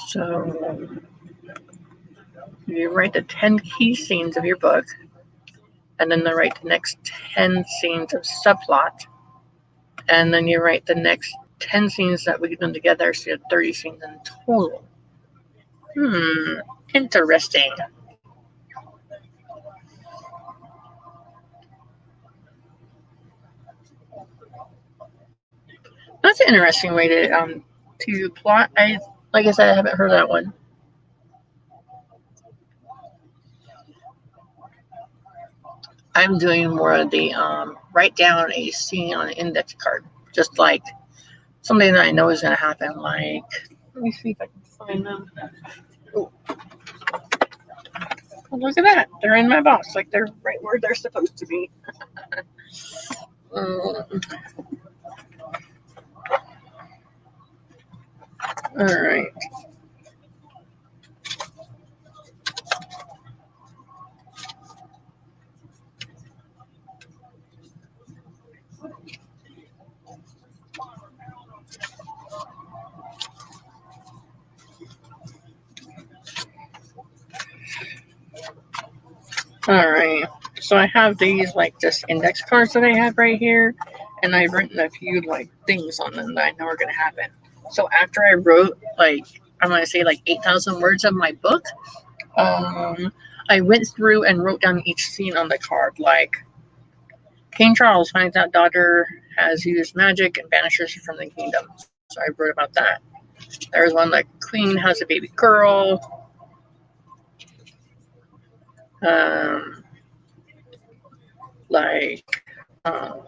So you write the 10 key scenes of your book, and then you write the next 10 scenes of subplot, and then you write the next 10 scenes that weave them together, so you have 30 scenes in total. Interesting. That's an interesting way to plot. Like I said, I haven't heard that one. I'm doing more of the write down a scene on an index card, just like something that I know is going to happen. Like, let me see if I can find them. Oh, look at that! They're in my box, like they're right where they're supposed to be. All right. All right. So I have these like just index cards that I have right here, and I've written a few like things on them that I know are going to happen. So after I wrote like I'm going to say like 8,000 words of my book, I went through and wrote down each scene on the card. Like King Charles finds out daughter has used magic and banishes her from the kingdom. So I wrote about that. There's one like Queen has a baby girl. Um, like um,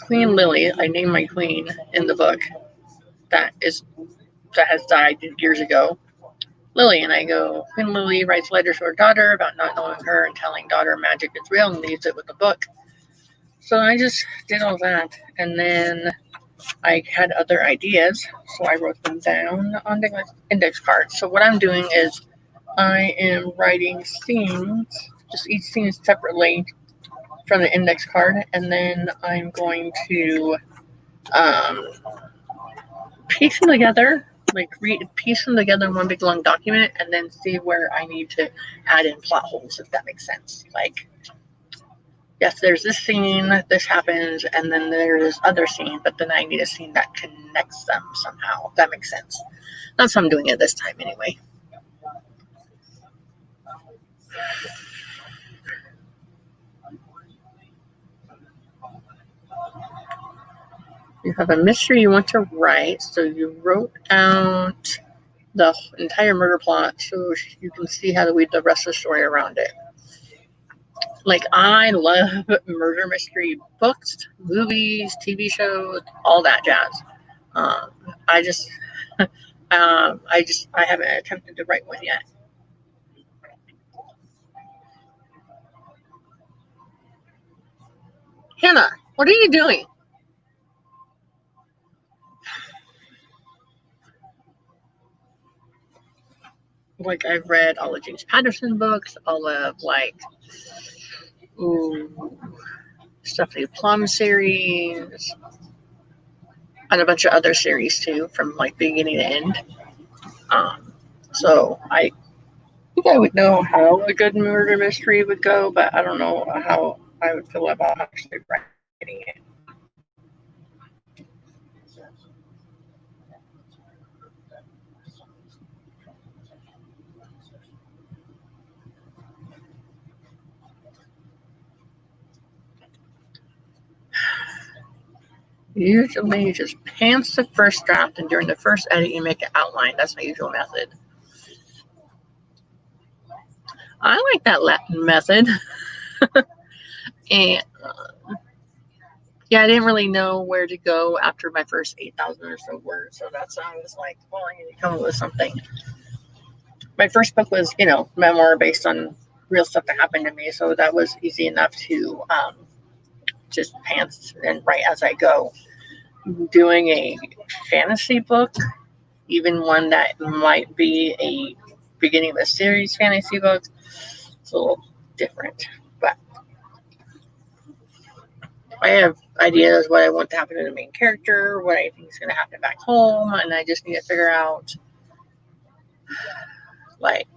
Queen Lily. I named my queen in the book. that has died years ago, Lily. And I go, when Lily writes letters to her daughter about not knowing her and telling daughter magic is real and leaves it with the book. So I just did all that, and then I had other ideas, so I wrote them down on the index card. So what I'm doing is I am writing scenes, just each scene separately from the index card, and then I'm going to um, piece them together, piece them together in one big long document, and then see where I need to add in plot holes, if that makes sense. Like, yes, there's this scene, this happens, and then there's this other scene, but then I need a scene that connects them somehow, if that makes sense. That's how I'm doing it this time, anyway. You have a mystery you want to write, so you wrote out the entire murder plot so you can see how to weave the rest of the story around it. Like, I love murder mystery books, movies, TV shows, all that jazz. I haven't attempted to write one yet. Hannah, what are you doing? Like, I've read all of James Patterson books, all of Stephanie Plum series, and a bunch of other series too, from like beginning to end. So I think I would know how a good murder mystery would go, but I don't know how I would feel about actually writing it. Usually just pants the first draft, and during the first edit you make an outline. That's my usual method. I like that method. And yeah, I didn't really know where to go after my first 8,000 or so words. So that's why I was like, well, I need to come up with something. My first book was, memoir based on real stuff that happened to me. So that was easy enough to just pants and write as I go. Doing a fantasy book, even one that might be a beginning of a series fantasy book, it's a little different. But I have ideas what I want to happen to the main character, what I think is going to happen back home, and I just need to figure out, like,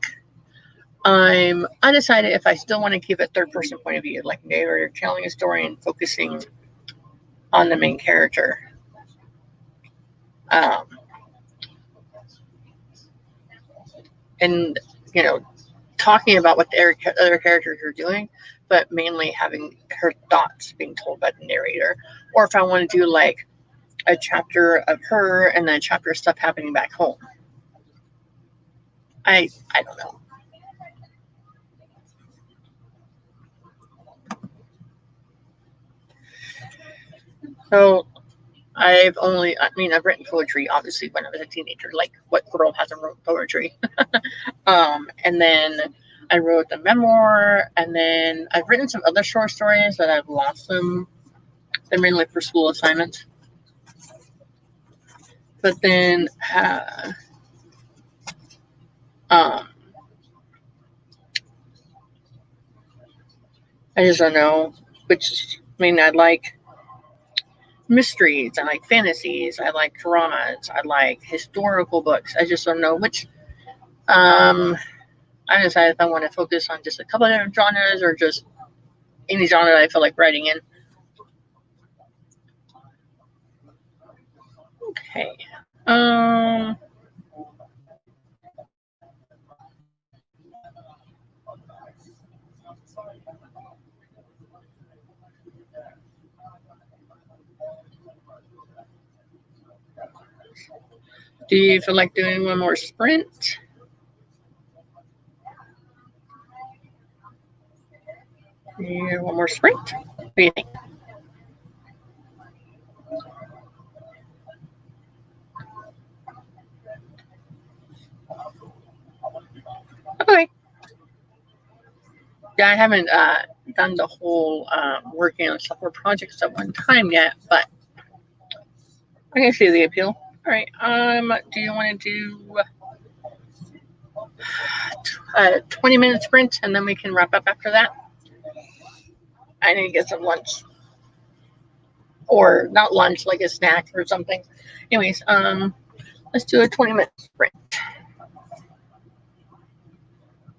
I'm undecided if I still want to keep a third person point of view, like they're telling a story and focusing on the main character. And, talking about what the other characters are doing, but mainly having her thoughts being told by the narrator. Or if I want to do like a chapter of her and then a chapter of stuff happening back home. I don't know. So I've written poetry obviously when I was a teenager. Like, what girl hasn't wrote poetry? And then I wrote a memoir, and then I've written some other short stories that I've lost them. They're mainly for school assignments. But then I just don't know which. I like mysteries, I like fantasies, I like dramas, I like historical books. I just don't know which. I decided if I want to focus on just a couple of different genres or just any genre that I feel like writing in. Okay. Do you feel like doing one more sprint? Yeah, one more sprint? What do you think? Yeah, I haven't done the whole working on several projects at one time yet, but I can see the appeal. All right. Do you want to do a 20-minute sprint and then we can wrap up after that? I need to get some lunch, or not lunch, like a snack or something. Anyways, let's do a 20-minute sprint.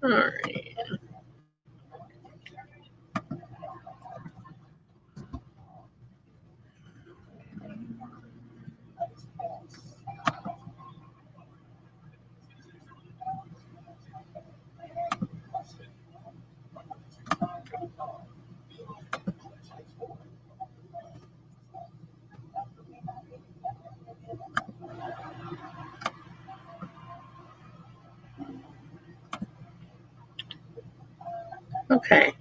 All right. Okay.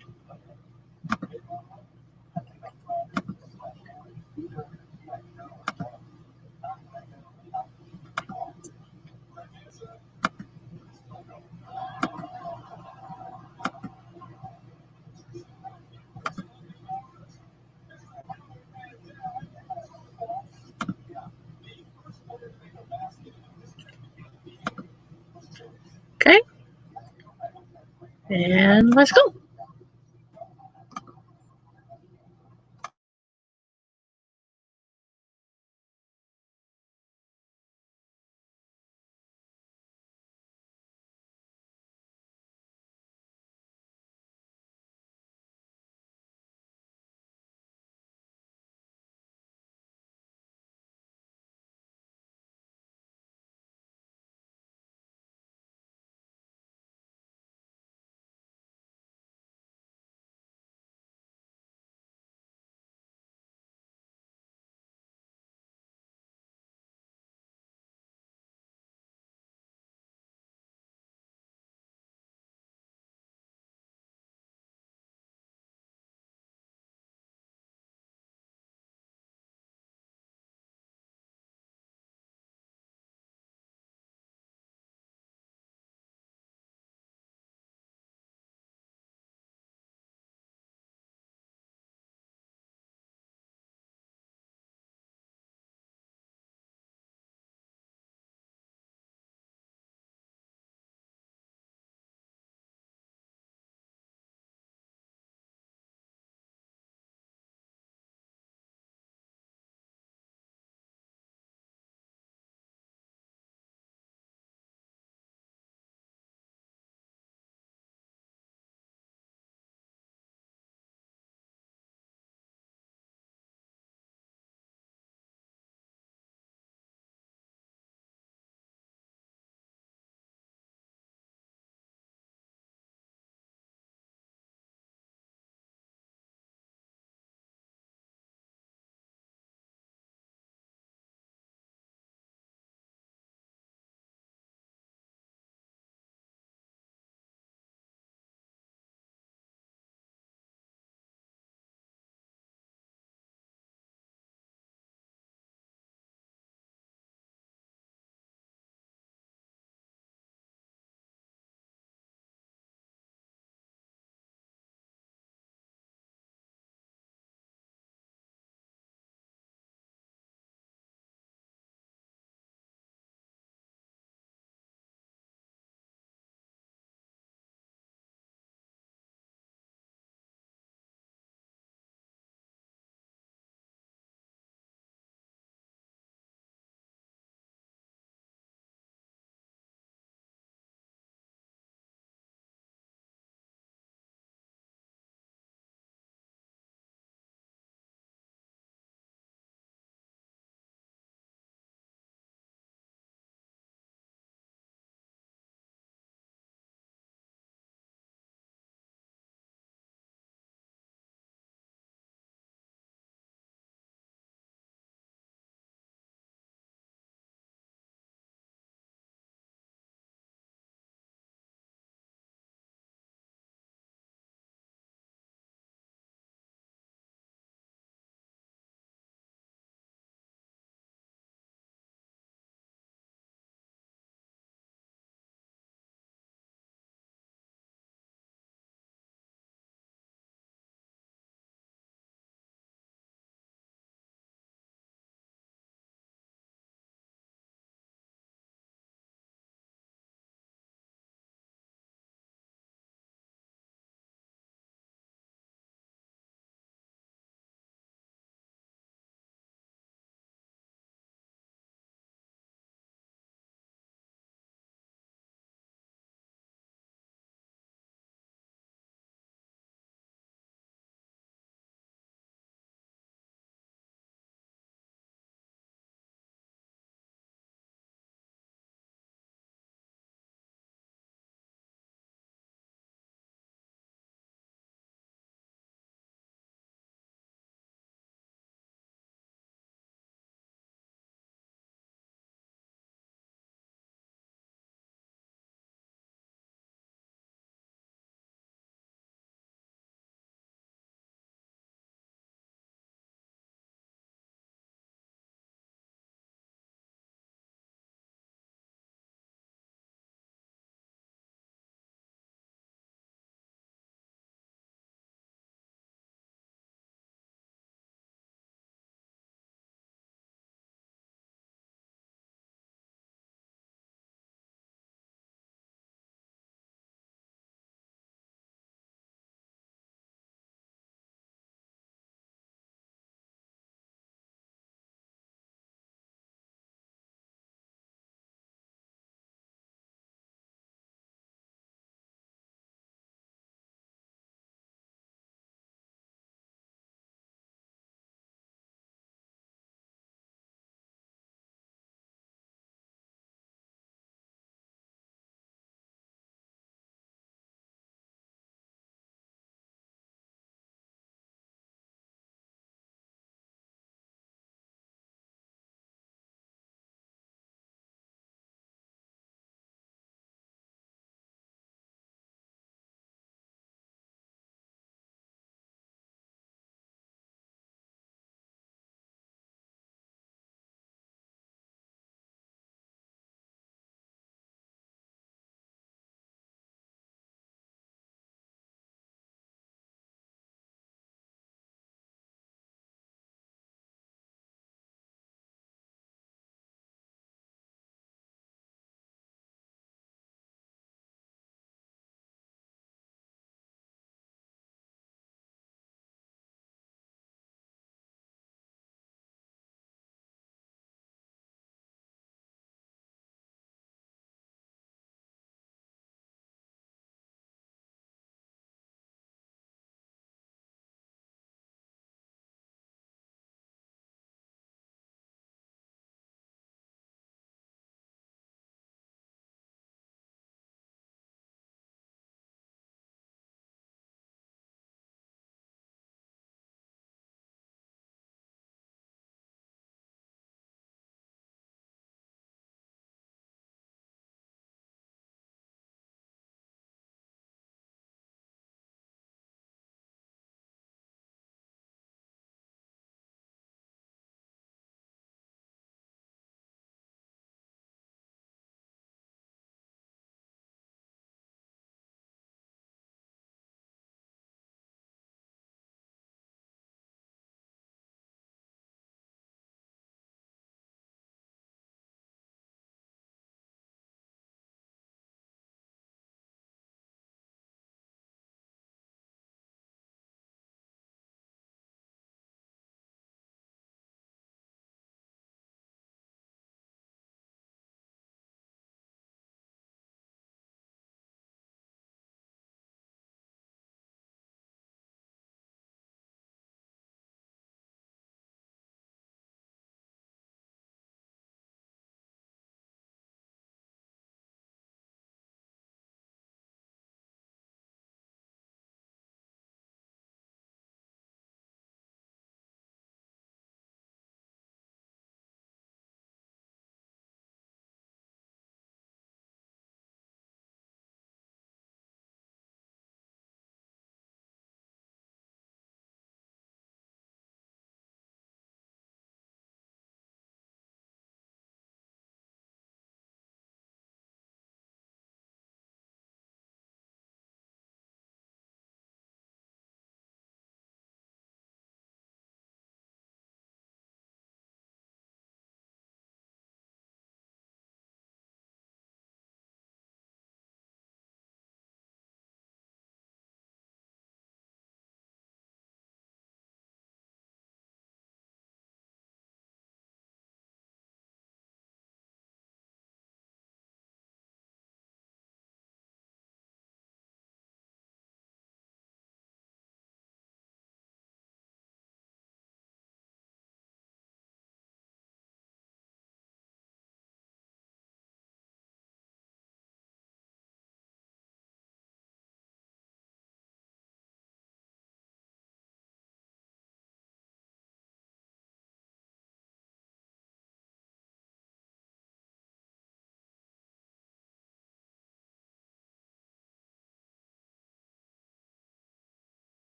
Okay. And let's go.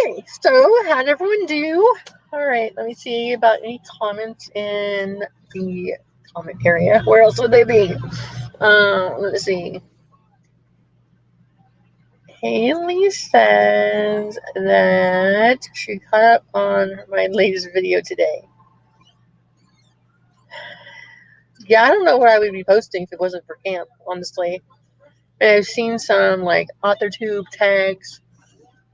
Okay, so how'd everyone do? All right, let me see about any comments in the comment area. Where else would they be? Let's see. Haley says that she caught up on my latest video today. Yeah, I don't know what I would be posting if it wasn't for camp, honestly. And I've seen some like AuthorTube tags,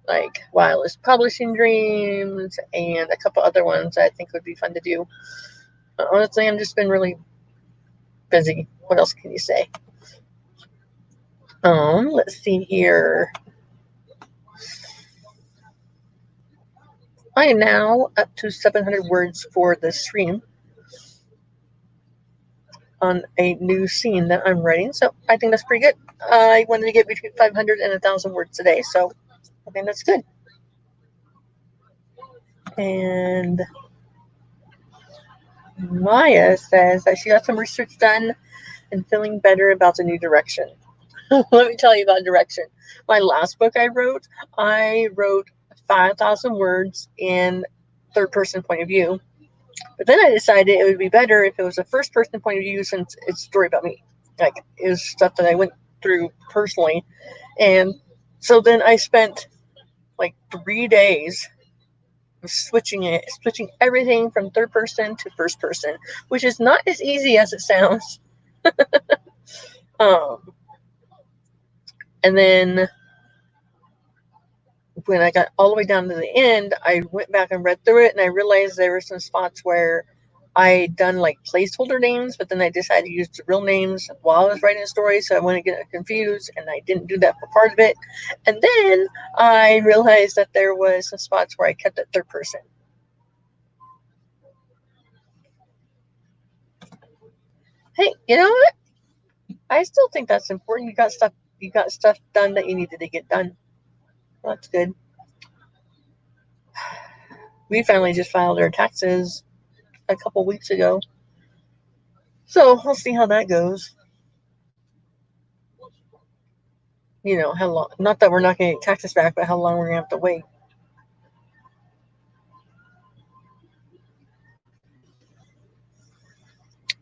like Wireless Publishing Dreams, and a couple other ones I think would be fun to do. But honestly, I've just been really busy. What else can you say? Let's see here. I am now up to 700 words for the stream on a new scene that I'm writing, so I think that's pretty good. I wanted to get between 500 and 1,000 words a day, so I think that's good. And Maya says that she got some research done and feeling better about the new direction. Let me tell you about direction. My last book I wrote 5,000 words in third person point of view. But then I decided it would be better if it was a first person point of view since it's a story about me. Like, it was stuff that I went through personally. And so then I spent like 3 days switching everything from third person to first person, which is not as easy as it sounds. And then when I got all the way down to the end, I went back and read through it, and I realized there were some spots where I done like placeholder names, but then I decided to use the real names while I was writing the story, so I wouldn't get confused, and I didn't do that for part of it. And then I realized that there was some spots where I kept it third person. Hey, you know what? I still think that's important. You got stuff done that you needed to get done. Well, that's good. We finally just filed our taxes a couple weeks ago, so we'll see how that goes. You know, how long, not that we're not going to get taxes back, but how long we're going to have to wait.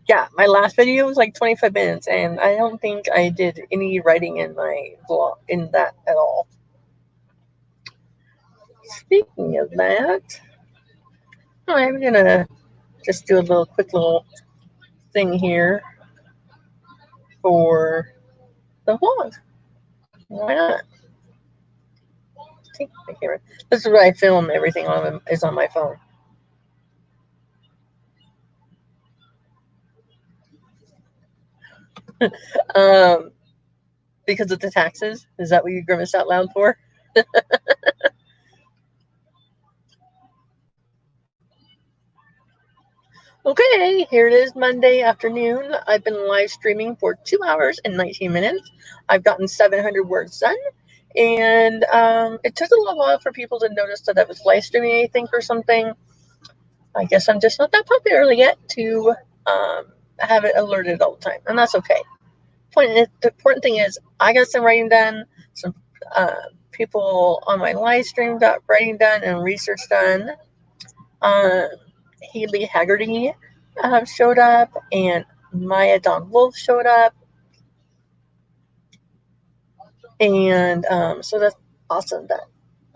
Yeah, my last video was like 25 minutes, and I don't think I did any writing in my vlog in that at all. Speaking of that, I'm going to just do a quick little thing here for the vlog. Why not? Take my camera. This is what I film everything on, is on my phone. Because of the taxes? Is that what you grimaced out loud for? Okay, here it is, Monday afternoon. I've been live streaming for 2 hours and 19 minutes. I've gotten 700 words done. And it took a little while for people to notice that I was live streaming anything or something. I guess I'm just not that popular yet to have it alerted all the time. And that's okay. The important thing is I got some writing done. Some people on my live stream got writing done and research done. Haley Haggerty showed up, and Maya Dawn Wolf showed up. And so that's awesome that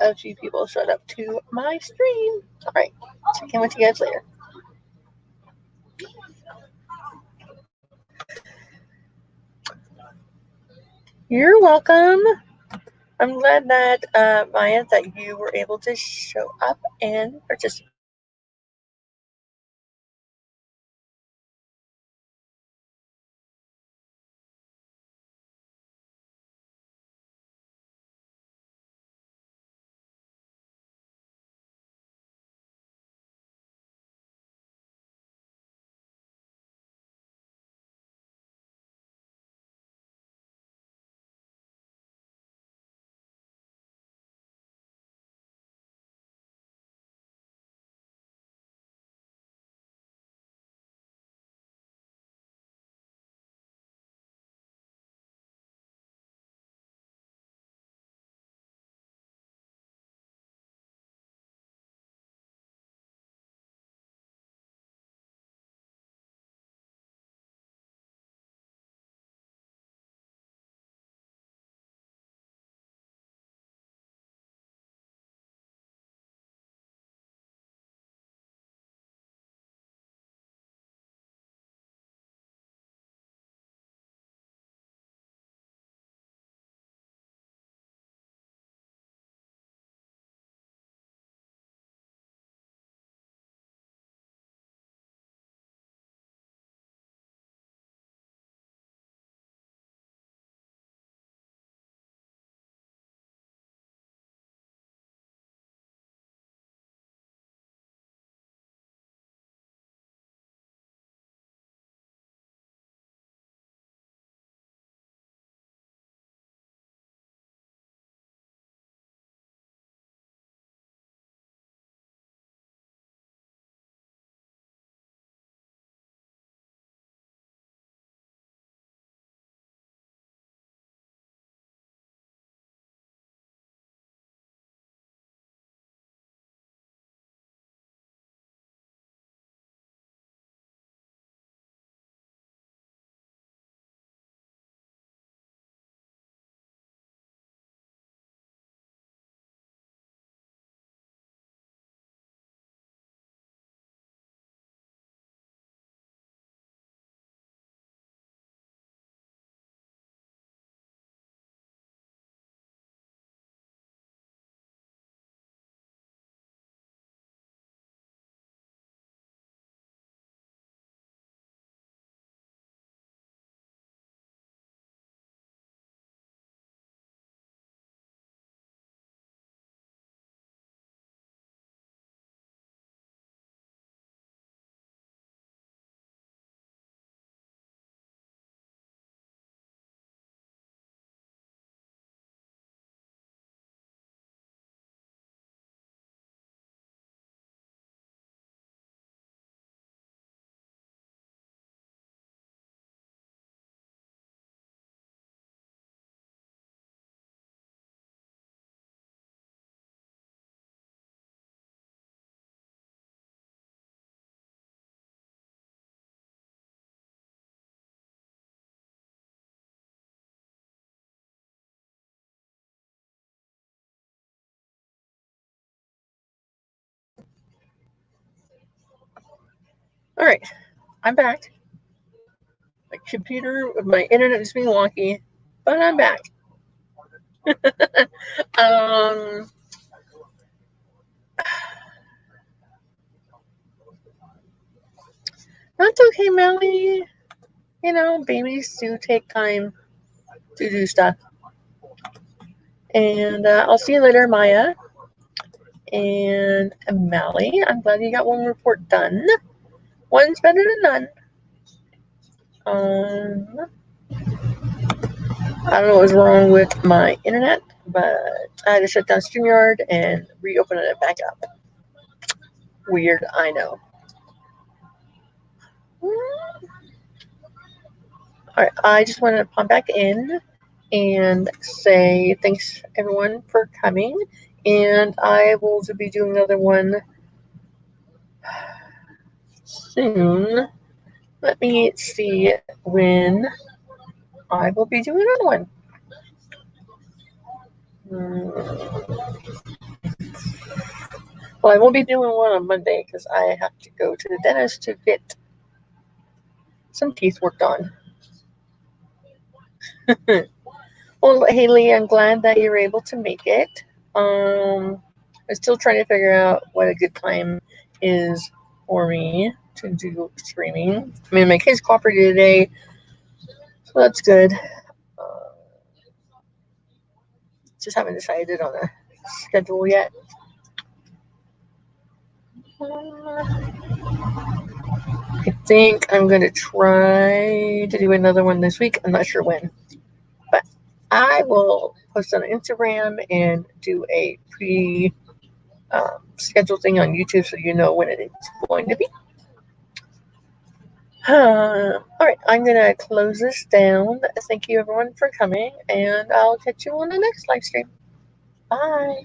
a few people showed up to my stream. All right, check in with you guys later. You're welcome. I'm glad that, Maya, that you were able to show up and participate. right, I'm back. My internet is being wonky, but I'm back. um, that's okay, Melly. You know, babies do take time to do stuff. And I'll see you later, Maya and Mally. I'm glad you got one report done. One's better than none. I don't know what was wrong with my internet, but I had to shut down StreamYard and reopen it back up. Weird, I know. Alright, I just wanted to pop back in and say thanks everyone for coming. And I will be doing another one soon. Let me see when I will be doing another one. Well, I won't be doing one on Monday because I have to go to the dentist to get some teeth worked on. Well, Haley, I'm glad that you're able to make it. I'm still trying to figure out what a good time is for me to do streaming. I mean, my kids cooperated today, so that's good. Just haven't decided on a schedule yet. I think I'm going to try to do another one this week. I'm not sure when. But I will post on Instagram and do a scheduled thing on YouTube so you know when it is going to be. All right, I'm going to close this down. Thank you, everyone, for coming, and I'll catch you on the next live stream. Bye.